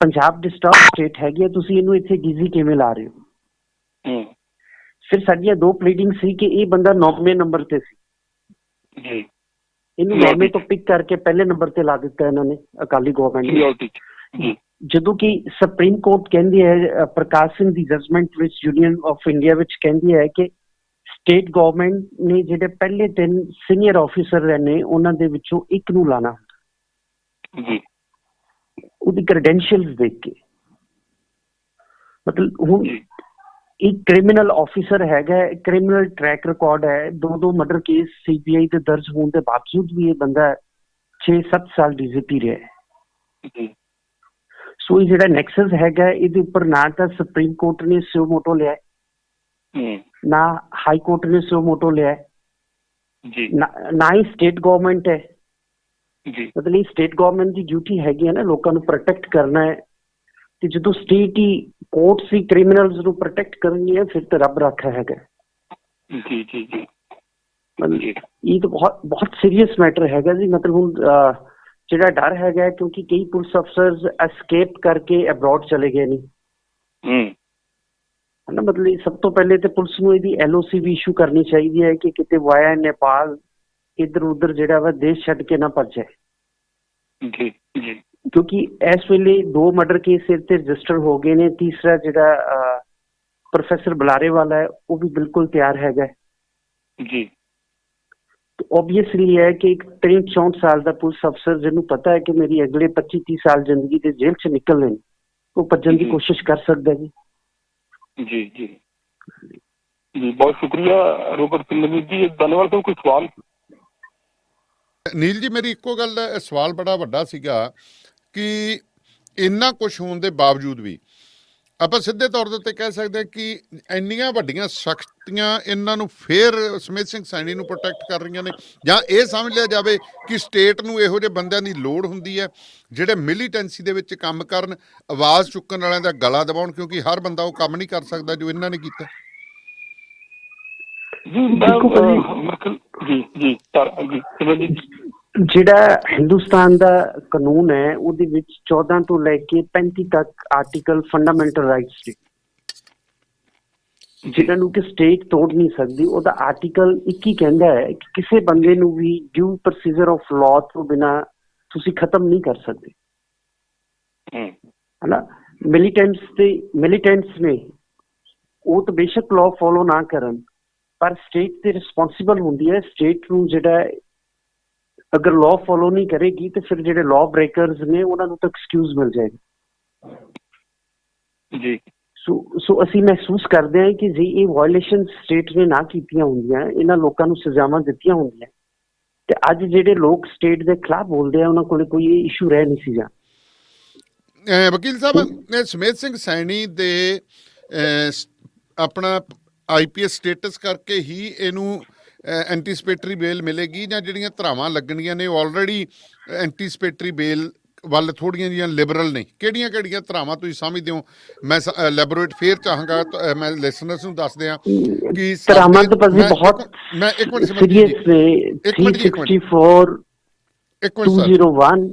C: ਪੰਜਾਬ ਡਿਸਟਰਬ ਸਟੇਟ ਹੈਗੀ ਹੈ, ਤੁਸੀਂ ਇਹਨੂੰ ਇੱਥੇ ਡੀਜ਼ੀ ਕਿਵੇਂ ਲਾ ਰਹੇ ਹੋ? ਫਿਰ ਸਾਡੀਆਂ 2 ਪਲੀਡਿੰਗ ਸੀ ਕਿ ਇਹ ਬੰਦਾ 9ਵੇਂ ਨੰਬਰ ਤੇ ਸੀ
B: ਜੀ।
C: ਇਹਨੂੰ 9ਵੇਂ ਤੋਂ ਪਿਕ ਕਰਕੇ ਪਹਿਲੇ ਨੰਬਰ ਤੇ ਲਾ ਦਿੱਤਾ ਇਹਨਾਂ ਨੇ ਅਕਾਲੀ ਗਵਰਨਮੈਂਟ ਨੇ। ਜਦੋਂ ਕਿ ਸੁਪਰੀਮ ਕੋਰਟ ਕਹਿੰਦੀ ਹੈ ਪ੍ਰਕਾਸ਼ ਸਿੰਘ ਦੀ ਜਜਮੈਂਟ ਵਿੱਚ ਯੂਨੀਅਨ ਆਫ ਇੰਡੀਆ ਵਿੱਚ ਕਹਿੰਦੀ ਹੈ ਕਿ ਸਟੇਟ ਗਵਰਨਮੈਂਟ ਨੇ ਜਿਹੜੇ ਪਹਿਲੇ 3 ਸੀਨੀਅਰ ਆਫੀਸਰ ਨੇ ਉਹਨਾਂ ਦੇ ਵਿੱਚੋਂ ਇੱਕ ਨੂੰ ਲਾਣਾ ਹੁੰਦਾ
B: ਜੀ,
C: ਉਹਦੀ ਕ੍ਰੈਡੈਂਸ਼ੀਅਲਸ ਦੇਖ ਕੇ। ਮਤਲਬ ਹੁਣ ਇੱਕ ਕ੍ਰਿਮੀਨਲ ਆਫੀਸਰ ਹੈਗਾ, ਕ੍ਰਿਮੀਨਲ ਟਰੈਕ ਰਿਕਾਰਡ ਹੈ, 2 ਮਰਡਰ ਕੇਸ ਸੀਬੀਆਈ ਦੇ ਦਰਜ ਹੋਣ ਦੇ ਬਾਵਜੂਦ ਵੀ ਇਹ ਬੰਦਾ 6-7 ਸਾਲ ਡੀਜੀਪੀ ਰਿਹਾ। ਸੋ ਇਹ ਜਿਹੜਾ ਨੈਕਸਸ ਹੈਗਾ ਇਹਦੇ ਉੱਪਰ ਨਾ ਤਾਂ ਸੁਪਰੀਮ ਕੋਰਟ ਨੇ ਸਿਓ ਮੋਟੋ ਲਿਆ, ਨਾ ਹਾਈ ਕੋਰਟ ਨੇ ਸਿਓ ਮੋਟੋ ਲਿਆ, ਨਾ ਹੀ ਸਟੇਟ ਗਵਰਨਮੈਂਟ ਹੈ। ਮਤਲਬ ਇਹ ਸਟੇਟ ਗਵਰਨਮੈਂਟ ਦੀ ਡਿਊਟੀ ਹੈਗੀ ਹੈ ਨਾ ਲੋਕਾਂ ਨੂੰ ਪ੍ਰੋਟੈਕਟ ਕਰਨਾ ਹੈ, ਤੇ ਜਦੋਂ ਸਟੇਟ ਹੀ ਕੋਰਟਸ ਹੀ ਕ੍ਰਿਮੀਨਲਸ ਨੂੰ ਪ੍ਰੋਟੈਕਟ ਕਰਨਗੇ ਫਿਰ ਤਾਂ ਰੱਬ ਰਾਖਾ ਹੈਗਾ।
B: ਜੀ ਜੀ ਜੀ।
C: ਮਤਲਬ ਇਹ ਤਾਂ ਬਹੁਤ ਸੀਰੀਅਸ ਮੈਟਰ ਹੈਗਾ ਜੀ। ਮਤਲਬ ਹੁਣ ਜਿਹੜਾ ਡਰ ਹੈਗਾ ਕਿਉਂਕਿ ਕਈ ਪੁਲਿਸ ਅਫਸਰਸ ਐਸਕੇਪ ਕਰਕੇ ਅਬਰੋਡ ਚਲੇ ਗਏ ਨੇ ਹਨਾ। ਮਤਲਬ ਸਭ ਤੋਂ ਪਹਿਲੇ ਤੇ ਪੁਲਿਸ ਨੂੰ ਇਹਦੀ LOC ਵੀ ਇਸ਼ੂ ਕਰਨੀ ਚਾਹੀਦੀ ਹੈ ਕਿ ਕਿਤੇ ਵਾਇਆ ਨੇਪਾਲ ਇੱਧਰ ਉੱਧਰ ਜਿਹੜਾ ਵਾ ਦੇਸ਼ ਛੱਡ ਕੇ ਨਾ ਭੱਜ ਜਾਏ।
B: ਜੀ ਜੀ।
C: ਕਿਉਂਕਿ ਇਸ ਵੇਲੇ 2 ਮਰਡਰ ਕੇਸ ਸਿਰ ਤੇ ਰਜਿਸਟਰ ਹੋ ਗਏ ਨੇ, ਤੀਸਰਾ ਜਿਹੜਾ ਪ੍ਰੋਫੈਸਰ ਬੁਲਾਰੇ ਵਾਲਾ ਹੈ ਉਹ ਵੀ ਬਿਲਕੁਲ ਤਿਆਰ ਹੈਗਾ
B: ਜੀ।
C: ਓਬਵੀਅਸਲੀ ਹੈ ਕਿ ਇੱਕ 63-64 ਸਾਲ ਦਾ ਪੁਲਿਸ ਅਫਸਰ ਜਿਹਨੂੰ ਪਤਾ ਹੈ ਕਿ ਮੇਰੀ ਅਗਲੇ 25-30 ਸਾਲ ਜ਼ਿੰਦਗੀ ਦੇ ਜੇਲ੍ਹ 'ਚ ਨਿਕਲਣੇ ਨੇ, ਉਹ ਭੱਜਣ ਦੀ ਕੋਸ਼ਿਸ਼ ਕਰ ਸਕਦਾ ਜੀ।
B: ਜੀ ਜੀ ਜੀ। ਬਹੁਤ ਸ਼ੁਕਰੀਆ ਰੋਬਰਟ ਸਿੰਘ ਜੀ, ਧੰਨਵਾਦ। ਤੋਂ ਕੋਈ ਸਵਾਲ?
A: ਨੀਲ ਜੀ, ਮੇਰੀ ਇੱਕੋ ਗੱਲ ਦਾ ਸਵਾਲ ਬੜਾ ਵੱਡਾ ਸੀਗਾ ਕਿ ਇੰਨਾ ਕੁਛ ਹੋਣ ਦੇ ਬਾਵਜੂਦ ਵੀ ਆਪਾਂ ਸਿੱਧੇ ਤੌਰ ਦੇ ਉੱਤੇ ਕਹਿ ਸਕਦੇ ਹਾਂ ਕਿ ਇੰਨੀਆਂ ਵੱਡੀਆਂ ਸ਼ਕਤੀਆਂ ਇਹਨਾਂ ਨੂੰ ਫੇਰ ਸਮਿਥ ਸਿੰਘ ਸੈਣੀ ਨੂੰ ਪ੍ਰੋਟੈਕਟ ਕਰ ਰਹੀਆਂ ਨੇ, ਜਾਂ ਇਹ ਸਮਝ ਲਿਆ ਜਾਵੇ ਕਿ ਸਟੇਟ ਨੂੰ ਇਹੋ ਜਿਹੇ ਬੰਦਿਆਂ ਦੀ ਲੋੜ ਹੁੰਦੀ ਹੈ ਜਿਹੜੇ ਮਿਲੀਟੈਂਸੀ ਦੇ ਵਿੱਚ ਕੰਮ ਕਰਨ, ਆਵਾਜ਼ ਚੁੱਕਣ ਵਾਲਿਆਂ ਦਾ ਗਲਾ ਦਬਾਉਣ, ਕਿਉਂਕਿ ਹਰ ਬੰਦਾ ਉਹ ਕੰਮ ਨਹੀਂ ਕਰ ਸਕਦਾ ਜੋ ਇਹਨਾਂ ਨੇ ਕੀਤਾ।
C: ਜਿਹੜਾ ਹਿੰਦੁਸਤਾਨ ਦਾ ਕਾਨੂੰਨ ਹੈ ਉਹਦੇ ਵਿੱਚ 14 ਤੋਂ ਲੈ ਕੇ 35 ਤੱਕ ਆਰਟੀਕਲ ਫੰਡਾਮੈਂਟਲ ਰਾਈਟਸ ਦੇ, ਜਿਹਨਾਂ ਨੂੰ ਕਿ ਸਟੇਟ ਤੋੜ ਨਹੀਂ ਸਕਦੀ। ਉਹਦਾ ਆਰਟੀਕਲ 21 ਕਹਿੰਦਾ ਹੈ ਕਿ ਕਿਸੇ ਬੰਦੇ ਨੂੰ ਵੀ ਡਿਊ ਪ੍ਰੋਸੀਜਰ ਆਫ ਲਾਅ ਤੋਂ ਬਿਨਾਂ ਤੁਸੀਂ ਖਤਮ ਨਹੀਂ ਕਰ ਸਕਦੇ, ਹੈ ਨਾ। ਮਿਲੀਟੈਂਟਸ ਨੇ ਉਹ ਤਾਂ ਬੇਸ਼ੱਕ ਲਾਅ ਫੋਲੋ ਨਾ ਕਰਨ, ਪਰ ਸਟੇਟ ਤੇ ਰਿਸਪੌਂਸਿਬਲ ਹੁੰਦੀ ਹੈ। ਸਟੇਟ ਨੂੰ ਜਿਹੜਾ ਅਗਰ ਲਾਅ ਫੋਲੋ ਨਹੀਂ ਕਰੇਗੀ ਤੇ ਫਿਰ ਜਿਹੜੇ ਲਾਅ ਬ੍ਰੇਕਰਸ ਨੇ ਉਹਨਾਂ ਨੂੰ ਤਾਂ ਐਕਸਕਿਊਜ਼ ਮਿਲ ਜਾਏਗਾ
B: ਜੀ।
C: ਸੋ ਅਸੀਂ ਮਹਿਸੂਸ ਕਰਦੇ ਹਾਂ ਕਿ ਜੇ ਇਹ ਵਾਇਲੇਸ਼ਨ ਸਟੇਟ ਨੇ ਨਾ ਕੀਤੀਆਂ ਹੁੰਦੀਆਂ, ਇਹਨਾਂ ਲੋਕਾਂ ਨੂੰ ਸਜ਼ਾਵਾਂ ਦਿੱਤੀਆਂ ਹੁੰਦੀਆਂ, ਤੇ ਅੱਜ ਜਿਹੜੇ ਲੋਕ ਸਟੇਟ ਦੇ ਖਿਲਾਫ ਬੋਲਦੇ ਆ ਉਹਨਾਂ ਕੋਲ ਕੋਈ ਇਹ ਇਸ਼ੂ ਰਹਿ ਨਹੀਂ ਸੀ ਜਾ।
A: ਵਕੀਲ ਸਾਹਿਬ, ਸਮਿਥ ਸਿੰਘ ਸੈਣੀ ਦੇ ਆਪਣਾ IPS ਸਟੇਟਸ ਕਰਕੇ ਹੀ ਇਹਨੂੰ ਐਂਟੀਸਪੇਟਰੀ ਬੇਲ ਮਿਲੇਗੀ, ਜਾਂ ਜਿਹੜੀਆਂ ਧਰਾਵਾਂ ਲੱਗਣੀਆਂ ਨੇ ਉਹ ਆਲਰੇਡੀ ਐਂਟੀਸਪੇਟਰੀ ਬੇਲ ਵੱਲ ਥੋੜ੍ਹੀਆਂ ਜਿਹੀਆਂ ਲਿਬਰਲ ਨੇ? ਕਿਹੜੀਆਂ ਕਿਹੜੀਆਂ ਧਰਾਵਾਂ ਤੁਸੀਂ ਸਮਝਦੇ ਹੋ? ਮੈਂ ਲੈਬੋਰੇਟ ਫੇਰ ਚਾਹਾਂਗਾ, ਮੈਂ ਲਿਸਨਰਸ ਨੂੰ ਦੱਸ ਦਿਆਂ ਕਿ
C: ਧਰਾਵਾਂ ਤਾਂ ਬਹੁਤ
A: ਮੈਂ ਇੱਕ ਮਿੰਟ
C: ਸੀਰੀਅਸ ਨੇ। 364 201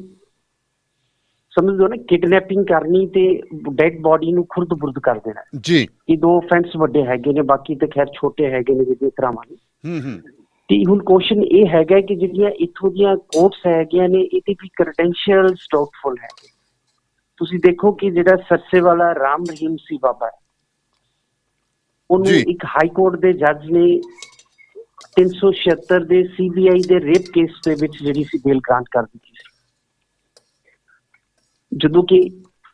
C: ਸਮਝ ਲਓ ਨਾ, ਕਿਡਨੈਪਿੰਗ ਕਰਨੀ ਤੇ ਡੈਡ ਬੋਡੀ ਨੂੰ ਖੁਰਦ ਬੁਰਦ ਕਰ ਦੇਣਾ
A: ਜੀ, ਇਹ
C: 2 offense ਵੱਡੇ ਹੈਗੇ ਨੇ, ਬਾਕੀ ਤੇ ਖੈਰ ਛੋਟੇ ਹੈਗੇ ਨੇ ਜਿਹੜੇ ਧਰਾਵਾਂ ਨੇ। ਤੇ ਹੁਣ ਕੁਐਸਚਨ ਇਹ ਹੈਗਾ ਕਿ ਜਿਹੜੀਆਂ ਇੱਥੋਂ ਦੀਆਂ ਕੋਰਟਸ ਹੈਗੀਆਂ ਨੇ ਇਹਦੇ ਵੀ ਕ੍ਰੈਡੈਂਸ਼ੀਅਲਸ ਡਾਊਟਫੁਲ ਹੈ। ਤੁਸੀਂ ਦੇਖੋ ਕਿ ਜਿਹੜਾ ਸਰਸੇ ਵਾਲਾ ਰਾਮ ਰਹੀਮ ਸੀ ਬਾਬਾ, ਉਹਨੂੰ ਇੱਕ ਹਾਈ ਕੋਰਟ ਦੇ ਜੱਜ ਨੇ 376 ਦੇ CBI ਦੇ ਰੇਪ ਕੇਸ ਦੇ ਵਿੱਚ ਜਿਹੜੀ ਸੀ ਬੇਲ ਗ੍ਰਾਂਟ ਕਰ ਦਿੱਤੀ ਸੀ। ਜਦੋਂ ਕਿ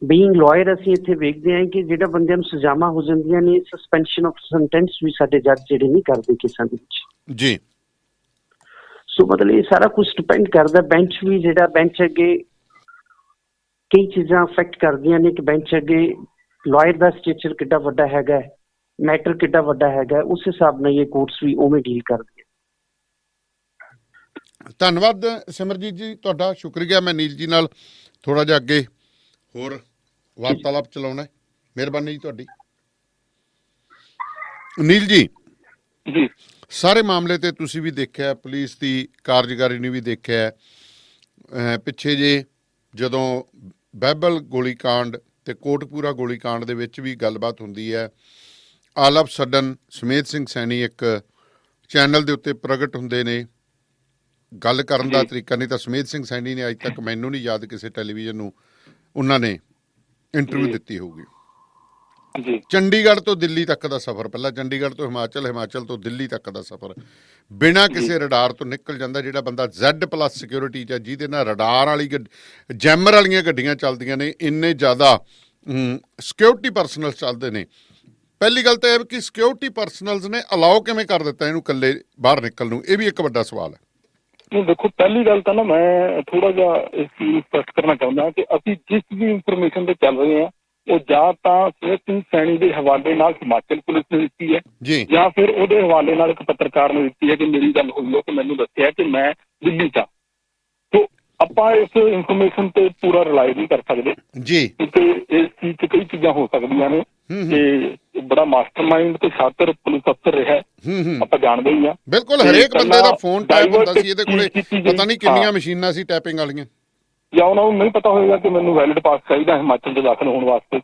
C: ਬੀਇੰਗ ਲਾਇਰ ਅਸੀਂ ਇੱਥੇ ਵੇਖਦੇ ਹਾਂ ਕਿ ਜਿਹੜਾ ਬੰਦਿਆਂ ਨੂੰ ਸਜ਼ਾਵਾਂ ਹੋ ਜਾਂਦੀਆਂ ਨੇ, ਸਸਪੈਂਸ਼ਨ ਆਫ ਸੈਂਟੈਂਸ ਵੀ ਸਾਡੇ ਜੱਜ ਜਿਹੜੇ ਨਹੀਂ ਕਰਦੇ ਕੇਸਾਂ ਦੇ ਵਿੱਚ
A: ਜੀ।
C: ਸੋ ਮਤਲਬ ਇਹ ਸਾਰਾ ਕੁਝ ਡਿਪੈਂਡ ਕਰਦਾ। ਬੈਂਚ ਵੀ ਜਿਹੜਾ ਬੈਂਚ ਅੱਗੇ ਕਈ ਚੀਜ਼ਾਂ ਅਫੈਕਟ ਕਰਦੀਆਂ ਨੇ ਕਿ ਬੈਂਚ ਅੱਗੇ ਲਾਇਰ ਦਾ ਸਟੇਚਰ ਕਿੱਡਾ ਵੱਡਾ ਹੈਗਾ, ਮੈਟਰ ਕਿੱਡਾ ਵੱਡਾ ਹੈਗਾ, ਉਸ ਹਿਸਾਬ ਨਾਲ ਇਹ ਕੋਰਟਸ ਵੀ ਉਵੇਂ ਡੀਲ ਕਰਦੀਆਂ।
A: ਧੰਨਵਾਦ ਸਿਮਰਜੀਤ ਜੀ, ਤੁਹਾਡਾ ਸ਼ੁਕਰੀਆ। ਮੈਂ ਨੀਲ ਜੀ ਨਾਲ ਥੋੜ੍ਹਾ ਜਿਹਾ ਅੱਗੇ ਹੋਰ ਵਾਰਤਾਲਾਪ ਚਲਾਉਣਾ, ਮਿਹਰਬਾਨੀ ਜੀ ਤੁਹਾਡੀ। ਨੀਲ ਜੀ, ਸਾਰੇ ਮਾਮਲੇ ਤੇ ਤੁਸੀਂ ਵੀ ਦੇਖਿਆ, ਪੁਲਿਸ ਦੀ ਕਾਰਜਕਾਰੀ ਨੇ ਵੀ ਦੇਖਿਆ। ਪਿੱਛੇ ਜੇ ਜਦੋਂ ਬਹਿਬਲ ਗੋਲੀਕਾਂਡ ਤੇ ਕੋਟਪੂਰਾ ਗੋਲੀਕਾਂਡ ਦੇ ਵਿੱਚ ਵੀ ਗੱਲਬਾਤ ਹੁੰਦੀ ਹੈ, ਆਲ ਆਫ ਸਡਨ ਸਮੇਤ ਸਿੰਘ ਸੈਣੀ ਇੱਕ ਚੈਨਲ ਦੇ ਉੱਤੇ ਪ੍ਰਗਟ ਹੁੰਦੇ ਨੇ। ਗੱਲ ਕਰਨ ਦਾ ਤਰੀਕਾ ਨਹੀਂ ਤਾਂ ਸਮੇਤ ਸਿੰਘ ਸੈਣੀ ਨੇ ਅੱਜ ਤੱਕ ਮੈਨੂੰ ਨਹੀਂ ਯਾਦ ਕਿਸੇ ਟੈਲੀਵਿਜ਼ਨ ਨੂੰ ਉਹਨਾਂ ਨੇ ਇੰਟਰਵਿਊ ਦਿੱਤੀ ਹੋਊਗੀ। ਚੰਡੀਗੜ੍ਹ ਤੋਂ ਦਿੱਲੀ ਤੱਕ ਦਾ ਸਫ਼ਰ, ਪਹਿਲਾਂ ਚੰਡੀਗੜ੍ਹ ਤੋਂ ਹਿਮਾਚਲ, ਹਿਮਾਚਲ ਤੋਂ ਦਿੱਲੀ ਤੱਕ ਦਾ ਸਫ਼ਰ ਬਿਨਾਂ ਕਿਸੇ ਰਡਾਰ ਤੋਂ ਨਿਕਲ ਜਾਂਦਾ। ਜਿਹੜਾ ਬੰਦਾ Z+ ਸਿਕਿਉਰਿਟੀ 'ਚ, ਜਿਹਦੇ ਨਾਲ ਰਡਾਰ ਵਾਲੀ ਜੈਮਰ ਵਾਲੀਆਂ ਗੱਡੀਆਂ ਚੱਲਦੀਆਂ ਨੇ, ਇੰਨੇ ਜ਼ਿਆਦਾ ਸਿਕਿਉਰਿਟੀ ਪਰਸਨਲ ਚੱਲਦੇ ਨੇ। ਪਹਿਲੀ ਗੱਲ ਤਾਂ ਇਹ ਕਿ ਸਿਕਿਉਰਿਟੀ ਪਰਸਨਲਸ ਨੇ ਅਲਾਓ ਕਿਵੇਂ ਕਰ ਦਿੱਤਾ ਇਹਨੂੰ ਇਕੱਲੇ ਬਾਹਰ ਨਿਕਲਣ ਨੂੰ? ਇਹ ਵੀ ਇੱਕ ਵੱਡਾ ਸਵਾਲ ਹੈ।
B: ਦੇਖੋ, ਪਹਿਲੀ ਗੱਲ ਤਾਂ ਨਾ ਮੈਂ ਥੋੜਾ ਜਿਹਾ ਇਸ ਚੀਜ਼ ਨੂੰ ਸਪਸ਼ਟ ਕਰਨਾ ਚਾਹੁੰਦਾ ਕਿ ਅਸੀਂ ਜਿਸ ਵੀ ਇਨਫੋਰਮੇਸ਼ਨ ਤੇ ਚੱਲ ਰਹੇ ਹਾਂ ਉਹ ਜਾਂ ਤਾਂ ਸਮਿਥ ਸਿੰਘ ਸੈਣੀ ਦੇ ਹਵਾਲੇ ਨਾਲ ਹਿਮਾਚਲ ਪੁਲਿਸ ਨੇ ਦਿੱਤੀ ਹੈ, ਜਾਂ ਫਿਰ ਉਹਦੇ ਹਵਾਲੇ ਨਾਲ ਇੱਕ ਪੱਤਰਕਾਰ ਨੇ ਦਿੱਤੀ ਹੈ ਕਿ ਮੇਰੀ ਗੱਲ ਹੋਈ ਹੈ ਕਿ ਮੈਨੂੰ ਦੱਸਿਆ ਕਿ ਮੈਂ ਦਿੱਲੀ 'ਚ ਹਾਂ। ਸੋ ਆਪਾਂ ਇਸ ਇਨਫੋਰਮੇਸ਼ਨ ਤੇ ਪੂਰਾ ਰਿਲਾਈ ਨਹੀਂ ਕਰ ਸਕਦੇ ਜੀ, ਕਿਉਂਕਿ ਇਸ ਚੀਜ਼ 'ਚ ਕਈ ਚੀਜ਼ਾਂ ਹੋ ਸਕਦੀਆਂ ਨੇ। ਤੇ ਬੜਾ ਮਾਸਟਰਮਾਈਂਡ ਤੇ ਸ਼ਾਤਰ ਪੁਲਿਸ ਅਫਸਰ ਰਿਹਾ, ਆਪਾਂ ਜਾਣਦੇ ਹੀ ਹਾਂ।
A: ਬਿਲਕੁਲ, ਹਰੇਕ ਬੰਦੇ ਦਾ ਫੋਨ ਟੈਪ ਹੁੰਦਾ ਸੀ, ਇਹਦੇ ਕੋਲੇ ਪਤਾ ਨਹੀਂ ਕਿੰਨੀਆਂ ਮਸ਼ੀਨਾਂ ਸੀ ਟੈਪਿੰਗ ਵਾਲੀਆਂ।
B: ਜਾਂ ਉਹਨਾਂ ਨੂੰ ਨਹੀਂ ਪਤਾ ਹੋਏਗਾ ਕਿ ਮੈਨੂੰ ਵੈਲਿਡ ਪਾਸ ਚਾਹੀਦਾ ਹਿਮਾਚਲ 'ਚ ਦਾਖਲ ਹੋਣ ਵਾਸਤੇ।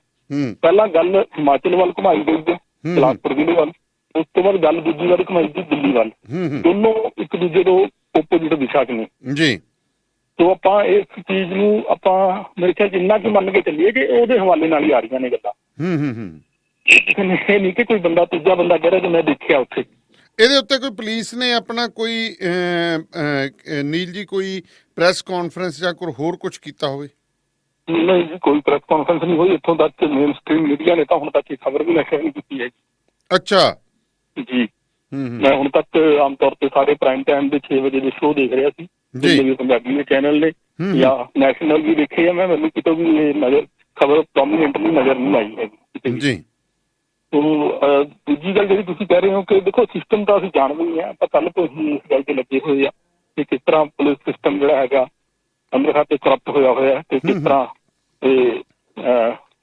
B: ਪਹਿਲਾਂ ਗੱਲ ਹਿਮਾਚਲ ਵੱਲ ਘੁਮਾਈ ਗਈ ਹੈ, ਬਿਲਾਸਪੁਰ ਜ਼ਿਲ੍ਹੇ ਵੱਲ, ਉਸ ਤੋਂ ਬਾਅਦ ਗੱਲ ਦੂਜੀ ਵਾਰ ਘੁਮਾਈ ਗਈ ਦਿੱਲੀ ਵੱਲ। ਦੋਨੋਂ ਇੱਕ ਦੂਜੇ ਤੋਂ ਓਪੋਜਿਟ ਦਿਸ਼ਾ 'ਚ ਨੇ ਜੀ। ਸੋ ਆਪਾਂ ਇਸ ਚੀਜ਼ ਨੂੰ ਆਪਾਂ ਮੇਰੇ ਖਿਆਲ 'ਚ ਇੰਨਾ ਕੁ ਮੰਨ ਕੇ ਚੱਲੀਏ ਕਿ ਉਹਦੇ ਹਵਾਲੇ ਨਾਲ ਹੀ ਆ ਰਹੀਆਂ ਨੇ ਗੱਲਾਂ। ਇਹ ਨਹੀਂ ਕਿ ਕੋਈ ਬੰਦਾ ਤੀਜਾ ਬੰਦਾ ਕਹਿ ਰਿਹਾ ਕਿ ਮੈਂ ਦੇਖਿਆ ਉੱਥੇ।
A: ਇਹਦੇ ਉੱਤੇ ਕੋਈ ਪੁਲਿਸ ਨੇ ਆਪਣਾ ਕੋਈ ਨੀਲ ਜੀ ਕੋਈ ਪ੍ਰੈਸ ਕਾਨਫਰੰਸ ਜਾਂ ਕੋਈ ਹੋਰ ਕੁਝ ਕੀਤਾ ਹੋਵੇ?
B: ਨਹੀਂ ਜੀ, ਕੋਈ ਪ੍ਰੈਸ ਕਾਨਫਰੰਸ ਨਹੀਂ ਹੋਈ। ਇੱਥੋਂ ਤੱਕ ਮੇਨ ਸਟ੍ਰੀਮ ਮੀਡੀਆ ਨੇ ਤਾਂ ਹੁਣ ਤੱਕ ਇਹ ਖਬਰ ਵੀ ਨਸ਼ਰ ਨਹੀਂ ਕੀਤੀ ਹੈ।
A: ਅੱਛਾ
B: ਜੀ, ਮੈਂ ਹੁਣ ਤੱਕ ਆਮ ਤੌਰ ਤੇ ਸਾਰੇ ਪ੍ਰਾਈਮ ਟਾਈਮ ਦੇ 6 ਵਜੇ ਦੇ ਸ਼ੋਅ ਦੇਖ ਰਿਹਾ ਸੀ, ਪੰਜਾਬੀ ਦੇ ਚੈਨਲ ਨੇ ਜਾਂ ਨੈਸ਼ਨਲ ਵੀ ਦੇਖੇ ਆ ਮੈਂ, ਮੈਨੂੰ ਕਿਤੋਂ ਵੀ ਇਹ ਨਜ਼ਰ ਖਬਰ ਪ੍ਰੋਮੀਨੈਂਟਲੀ ਨਜ਼ਰ ਨਹੀਂ ਆਈ ਹੈਗੀ।
A: ਜੀ
B: ਤੋ ਦੂਜੀ ਗੱਲ ਜਿਹੜੀ ਤੁਸੀਂ ਕਹਿ ਰਹੇ ਹੋ ਕਿ ਦੇਖੋ ਸਿਸਟਮ ਤਾਂ ਅਸੀਂ ਜਾਣਦੇ ਹੀ ਹਾਂ, ਆਪਾਂ ਕੱਲ੍ਹ ਤੋਂ ਹੀ ਇਸ ਗੱਲ ਤੇ ਲੱਗੇ ਹੋਏ ਆ ਕਿ ਕਿਸ ਤਰ੍ਹਾਂ ਪੁਲਿਸ ਸਿਸਟਮ ਜਿਹੜਾ ਹੈਗਾ ਅੰਦਰ ਖਾਤੇ ਕਰਪਟ ਹੋਇਆ ਤੇ ਕਿਸ ਤਰ੍ਹਾਂ ਇਹ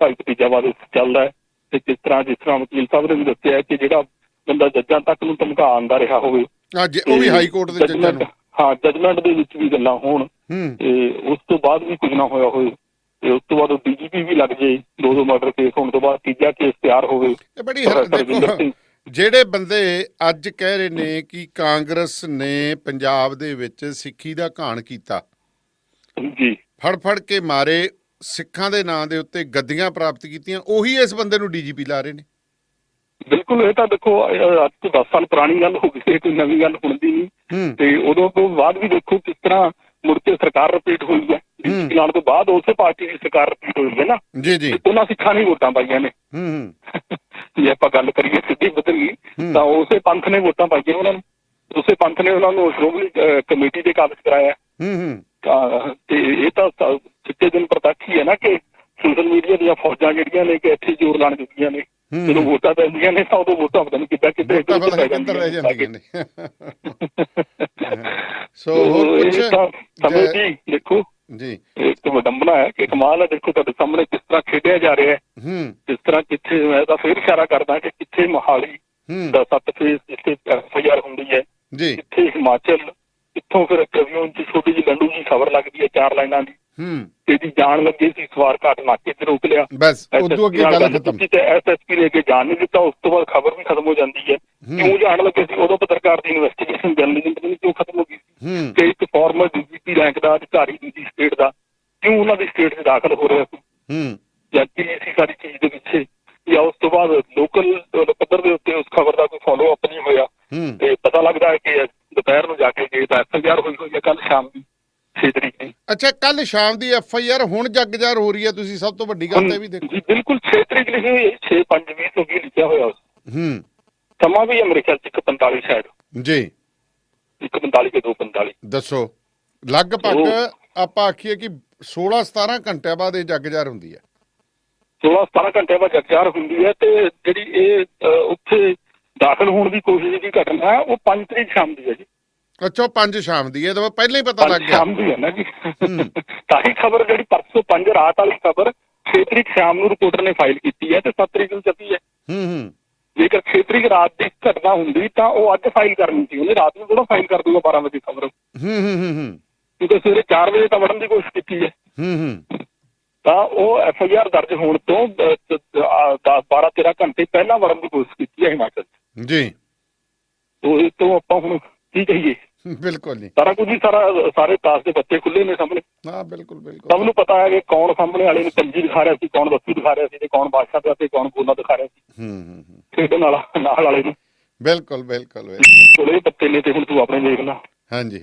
B: ਭਾਈ ਭਤੀਜਾਵਾਦ ਚੱਲਦਾ ਹੈ, ਤੇ ਕਿਸ ਤਰ੍ਹਾਂ ਵਕੀਲ ਸਾਹਿਬ ਨੇ ਵੀ ਦੱਸਿਆ ਕਿ ਜਿਹੜਾ ਬੰਦਾ ਜੱਜਾਂ ਤੱਕ ਨੂੰ ਧਮਕਾ ਆਉਂਦਾ ਰਿਹਾ ਹੋਵੇ,
A: ਉਹ ਵੀ ਹਾਈ ਕੋਰਟ ਦੇ ਜੱਜਾਂ ਨੂੰ,
B: ਹਾਂ ਜਜਮੈਂਟ ਦੇ ਵਿੱਚ ਵੀ ਗੱਲਾਂ ਹੋਣ ਤੇ ਉਸ ਤੋਂ ਬਾਅਦ ਵੀ ਕੁਝ ਨਾ ਹੋਇਆ ਹੋਵੇ, ਤੇ ਉਸ ਤੋਂ ਬਾਅਦ ਉਹ DGP ਵੀ ਲੱਗ ਜੇ, ਦੋ ਮਰਡਰ ਕੇਸ ਹੋਣ ਤੋਂ ਬਾਅਦ ਤੀਜਾ ਕੇਸ ਤਿਆਰ ਹੋਵੇ।
A: ਇਹ ਬੜੀ ਦੇਖੋ ਜਿਹੜੇ ਬੰਦੇ ਅੱਜ ਕਹਿ ਰਹੇ ਨੇ ਕਿ ਕਾਂਗਰਸ ਨੇ ਪੰਜਾਬ ਦੇ ਵਿੱਚ ਸਿੱਖੀ ਦਾ ਘਾਣ ਕੀਤਾ,
B: ਜੀ
A: ਫੜ ਕੇ ਮਾਰੇ, ਸਿੱਖਾਂ ਦੇ ਨਾਂ ਦੇ ਉੱਤੇ ਗੱਦੀਆਂ ਪ੍ਰਾਪਤ ਕੀਤੀਆਂ, ਉਹੀ ਇਸ ਬੰਦੇ ਨੂੰ DGP ਲਾ ਰਹੇ ਨੇ।
B: ਬਿਲਕੁਲ, ਇਹ ਤਾਂ ਦੇਖੋ ਅੱਜ ਤੋਂ 10 ਸਾਲ ਪੁਰਾਣੀ ਗੱਲ ਹੋ ਗਈ, ਕੋਈ ਨਵੀਂ ਗੱਲ ਹੁੰਦੀ ਨਹੀਂ। ਤੇ ਉਦੋਂ ਤੋਂ ਬਾਅਦ ਵੀ ਦੇਖੋ ਕਿਸ ਤਰ੍ਹਾਂ ਮੁੜ ਕੇ ਸਰਕਾਰ ਰਿਪੀਟ ਹੋਈ ਹੈ, ਲਾਉਣ ਤੋਂ ਬਾਅਦ ਉਸੇ ਪਾਰਟੀ ਦੀ ਸਰਕਾਰ ਰਿਪੀਟ ਹੋਈ ਹੈ ਨਾ ਜੀ, ਉਹਨਾਂ ਸਿੱਖਾਂ ਨੇ ਵੋਟਾਂ ਪਾਈਆਂ ਨੇ। ਜੇ ਆਪਾਂ ਗੱਲ ਕਰੀਏ ਸਿੱਧੀ ਬਦਲੀ ਤਾਂ ਉਸੇ ਪੰਥ ਨੇ ਵੋਟਾਂ ਪਾਈਆਂ ਉਹਨਾਂ ਨੂੰ, ਉਸੇ ਪੰਥ ਨੇ ਉਹਨਾਂ ਨੂੰ ਸ਼੍ਰੋਮਣੀ ਕਮੇਟੀ ਦੇ ਕਾਬਜ਼ ਕਰਾਇਆ। ਤੇ ਇਹ ਤਾਂ ਸਿੱਧੇ ਦਿਨ ਪ੍ਰਤੱਖ ਹੀ ਹੈ ਨਾ ਕਿ ਸੋਸ਼ਲ ਮੀਡੀਆ ਦੀਆਂ ਫੌਜਾਂ ਜਿਹੜੀਆਂ ਨੇ ਕਿ ਇੱਥੇ ਜ਼ੋਰ ਲਾਣ ਦਿੱਤੀਆਂ ਨੇ, ਜਦੋਂ ਵੋਟਾਂ ਪੈਂਦੀਆਂ ਨੇ ਤਾਂ ਉਦੋਂ ਵੋਟਾਂ ਪਤਾ ਨਹੀਂ ਕਿੱਦਾਂ ਕਿੱਧਰ ਰਹਿ ਜਾਂਦੀਆਂ ਨੇ। ਸੋ ਸਮਝ ਜੀ ਦੇਖੋ ਜੀ ਇੱਕ ਵਿਡੰਬਨਾ ਹੈ ਕਿ ਕਮਾਲ ਹੈ, ਦੇਖੋ ਤੁਹਾਡੇ ਸਾਹਮਣੇ ਕਿਸ ਤਰ੍ਹਾਂ ਖੇਡਿਆ ਜਾ ਰਿਹਾ ਹੈ, ਕਿਸ ਤਰ੍ਹਾਂ ਕਿੱਥੇ, ਮੈਂ ਤਾਂ ਫੇਰ ਇਸ਼ਾਰਾ ਕਰਦਾ ਕਿ ਕਿੱਥੇ ਮੋਹਾਲੀ ਦਾ 7 ਫੇਸ ਜਿੱਥੇ FIR ਹੁੰਦੀ ਹੈ, ਕਿੱਥੇ ਹਿਮਾਚਲ, ਕਿੱਥੋਂ ਫਿਰ ਕਵੀਓਂ ਚ ਛੋਟੀ ਜਿਹੀ ਲੰਡੂ ਜੀ ਖਬਰ ਲੱਗਦੀ ਹੈ 4 ਲਾਈਨਾਂ ਦੀ, ਇਹਦੀ ਜਾਣ ਲੱਗੇ ਸੀ ਸਵਾਰ ਘਾਟ ਨਾਕੇ ਤੇ ਰੋਕ ਲਿਆ, ਬਸ ਉਦੋਂ ਅੱਗੇ ਗੱਲ ਖਤਮ, ਤੇ SSP ਨੇ ਅੱਗੇ ਜਾਣ ਨਹੀਂ ਦਿੱਤਾ, ਉਸ ਤੋਂ ਬਾਅਦ ਖਬਰ ਵੀ ਖਤਮ ਹੋ ਜਾਂਦੀ ਹੈ। ਕਿਉਂ ਜਾਣ ਲੱਗੇ ਸੀ ਉਦੋਂ ਪੱਤਰਕਾਰ ਦੀ ਇਨਵੈਸਟੀਗੇਸ਼ਨ ਜਰਨਲਿਜ਼ਮ ਕਿਉਂ ਖਤਮ ਹੋ ਗਈ ਸੀ ਕਿ ਇੱਕ ਫਾਰਮਰ DGP ਰੈਂਕ ਦਾ ਅਧਿਕਾਰੀ ਦੂਜੀ ਸਟੇਟ ਦਾ ਕਿਉਂ ਉਹਨਾਂ ਦੀ ਸਟੇਟ 'ਚ ਦਾਖਲ ਹੋ ਰਿਹਾ ਸੀ, ਜਾਂ ਕੀ ਸੀ ਸਾਰੀ ਚੀਜ਼ ਦੇ ਪਿੱਛੇ, ਜਾਂ ਉਸ ਤੋਂ ਬਾਅਦ ਲੋਕਲ ਪੱਧਰ ਦੇ ਉੱਤੇ ਉਸ ਖਬਰ ਦਾ ਕੋਈ ਫੋਲੋ ਅਪ ਨਹੀਂ ਹੋਇਆ। ਤੇ ਪਤਾ ਲੱਗਦਾ ਹੈ ਕਿ ਦੁਪਹਿਰ ਨੂੰ ਜਾ ਕੇ ਜੇ ਤਾਂ FIR ਹੋਈ ਹੈ ਕੱਲ ਸ਼ਾਮ ਦੀ 6 ਤਰੀਕ ਨੂੰ। ਅੱਛਾ, ਕੱਲ ਸ਼ਾਮ ਦੀ FIR ਹੁਣ ਜੱਗਜਾਰ ਹੋ ਰਹੀ ਹੈ, ਤੁਸੀਂ ਸਭ ਤੋਂ ਵੱਡੀ ਗੱਲ ਤਾਂ ਵੀ ਦੇਖੋ ਜੀ, ਬਿਲਕੁਲ 6 ਤਰੀਕ ਲਿਖੀ ਹੋਈ ਹੈ, 6/5/20 ਲਿਖਿਆ ਹੋਇਆ ਉਸ ਸਮਾਂ ਵੀ ਹੈ ਮੇਰੇ ਖਿਆਲ 'ਚ 1:45 ਸ਼ਾਇਦ ਜੀ, 1:45 ਕੇ 2:45 ਦੱਸੋ, ਲਗਭਗ ਆਪਾਂ ਆਖੀਏ ਕਿ 16-17 ਘੰਟਿਆਂ ਬਾਅਦ ਇਹ ਜੱਗਜਾਰ ਹੁੰਦੀ ਹੈ, 16-17 ਘੰਟਿਆਂ ਬਾਅਦ ਜੱਗਜਾਰ ਹੁੰਦੀ ਹੈ। ਤੇ ਜਿਹੜੀ ਇਹ ਉੱਥੇ ਦਾਖਲ ਹੋਣ ਦੀ ਕੋਸ਼ਿਸ਼ ਦੀ ਘਟਨਾ ਹੈ ਉਹ 5 ਤਰੀਕ ਸ਼ਾਮ ਦੀ ਹੈ ਜੀ। ਅੱਛਾ, 5 ਸ਼ਾਮ ਦੀ ਹੈ, ਤਾਂ ਪਹਿਲਾਂ ਹੀ ਪਤਾ ਲੱਗ ਗਿਆ ਸ਼ਾਮ ਦੀ ਹੈ ਨਾ ਜੀ। ਤਾਂ ਹੀ ਖਬਰ ਜਿਹੜੀ ਪਰਸੋਂ 5 ਰਾਤ ਵਾਲੀ ਖਬਰ 6 ਤਰੀਕ ਸ਼ਾਮ ਨੂੰ ਰਿਪੋਰਟਰ ਨੇ ਫਾਈਲ ਕੀਤੀ ਹੈ ਤੇ 7 ਤਰੀਕ ਨੂੰ ਛਪੀ ਹੈ। ਜੇਕਰ 6 ਤਰੀਕ ਰਾਤ ਦੀ ਘਟਨਾ ਹੁੰਦੀ ਤਾਂ ਉਹ ਅੱਜ ਫਾਈਲ ਕਰਨੀ ਸੀ, ਉਹਨੇ ਰਾਤ ਨੂੰ ਥੋੜਾ ਫਾਈਲ ਕਰ ਦੂਗਾ 12 ਵਜੇ ਖਬਰ, ਕਿਉਂਕਿ ਸਵੇਰੇ 4 ਵਜੇ ਤਾਂ ਵੜਨ ਦੀ ਕੋਸ਼ਿਸ਼ ਕੀਤੀ ਹੈ। ਤਾਂ ਉਹ FIR ਦਰਜ ਹੋਣ ਤੋਂ 12-13 ਘੰਟੇ ਪਹਿਲਾਂ ਵੜਨ ਦੀ ਕੋਸ਼ਿਸ਼ ਕੀਤੀ ਹੈ ਹਿਮਾਚਲ ਜੀ। ਇਹ ਤੋਂ ਆਪਾਂ ਹੁਣ ਕੀ ਕਹੀਏ, ਬਿਲਕੁਲ ਨਹੀਂ, ਸਾਰਾ ਕੁਝ ਹੀ ਸਾਰੇ ਤਾਸ਼ ਦੇ ਬੱਚੇ ਖੁੱਲੇ ਨੇ ਸਾਹਮਣੇ। ਹਾਂ ਬਿਲਕੁਲ ਸਭ ਨੂੰ ਪਤਾ ਹੈ ਕਿ ਕੌਣ ਸਾਹਮਣੇ ਵਾਲੇ ਨੂੰ ਪੰਜੀ ਦਿਖਾ ਰਿਹਾ ਸੀ, ਕੌਣ ਬੱਤੀ ਦਿਖਾ ਰਿਹਾ ਸੀ, ਤੇ ਕੌਣ ਬਾਦਸ਼ਾਹ ਦਾ ਤੇ ਕੌਣ ਗੋਲਾ ਦਿਖਾ ਰਿਹਾ ਸੀ ਖੇਡਣ ਵਾਲਾ ਨਾਲ ਵਾਲੇ ਨੂੰ। ਬਿਲਕੁਲ ਕੋਲੇ ਪੱਤੇ ਨੇ ਤੇ ਹੁਣ ਤੂੰ ਆਪਣੇ ਦੇਖ ਲਾ। ਹਾਂਜੀ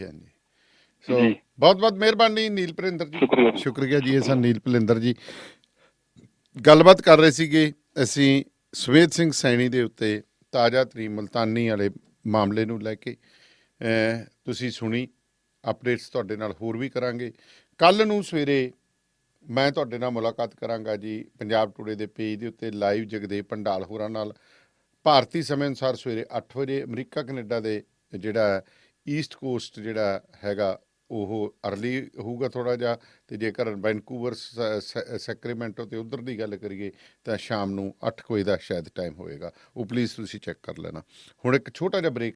B: ਸੋ ਬਹੁਤ ਮਿਹਰਬਾਨੀ ਨੀਲ ਭਰਿੰਦਰ ਜੀ, ਸ਼ੁਕਰੀਆ ਜੀ। ਇਹ ਸਨ ਨੀਲ ਭਰਿੰਦਰ ਜੀ, ਗੱਲਬਾਤ ਕਰ ਰਹੇ ਸੀਗੇ ਅਸੀਂ ਸੁਮੇਧ ਸਿੰਘ ਸੈਣੀ ਦੇ ਉੱਤੇ ਤਾਜ਼ਾ ਤਰੀਨ ਮੁਲਤਾਨੀ ਵਾਲੇ ਮਾਮਲੇ ਨੂੰ ਲੈ ਕੇ। ਤੁਸੀਂ ਸੁਣੀ ਅਪਡੇਟਸ, ਤੁਹਾਡੇ ਨਾਲ ਹੋਰ ਵੀ ਕਰਾਂਗੇ। ਕੱਲ੍ਹ ਨੂੰ ਸਵੇਰੇ ਮੈਂ ਤੁਹਾਡੇ ਨਾਲ ਮੁਲਾਕਾਤ ਕਰਾਂਗਾ ਜੀ ਪੰਜਾਬ ਟੂਡੇ ਦੇ ਪੇਜ ਦੇ ਉੱਤੇ ਲਾਈਵ ਜਗਦੇਵ ਪੰਡਾਲ ਹੋਰਾਂ ਨਾਲ, ਭਾਰਤੀ ਸਮੇਂ ਅਨੁਸਾਰ ਸਵੇਰੇ 8 ਵਜੇ। ਅਮਰੀਕਾ ਕੈਨੇਡਾ ਦੇ ਜਿਹੜਾ ਈਸਟ ਕੋਸਟ ਜਿਹੜਾ ਹੈਗਾ ਉਹ ਅਰਲੀ ਹੋਊਗਾ ਥੋੜ੍ਹਾ ਜਿਹਾ, ਅਤੇ ਜੇਕਰ ਵੈਨਕੂਵਰ ਸੈਕਰੇਮੈਂਟੋ ਅਤੇ ਉੱਧਰ ਦੀ ਗੱਲ ਕਰੀਏ ਤਾਂ ਸ਼ਾਮ ਨੂੰ 8 ਵਜੇ ਦਾ ਸ਼ਾਇਦ ਟਾਈਮ ਹੋਏਗਾ। ਉਹ ਪਲੀਜ਼ ਤੁਸੀਂ ਚੈੱਕ ਕਰ ਲੈਣਾ। ਹੁਣ ਇੱਕ ਛੋਟਾ ਜਿਹਾ ਬ੍ਰੇਕ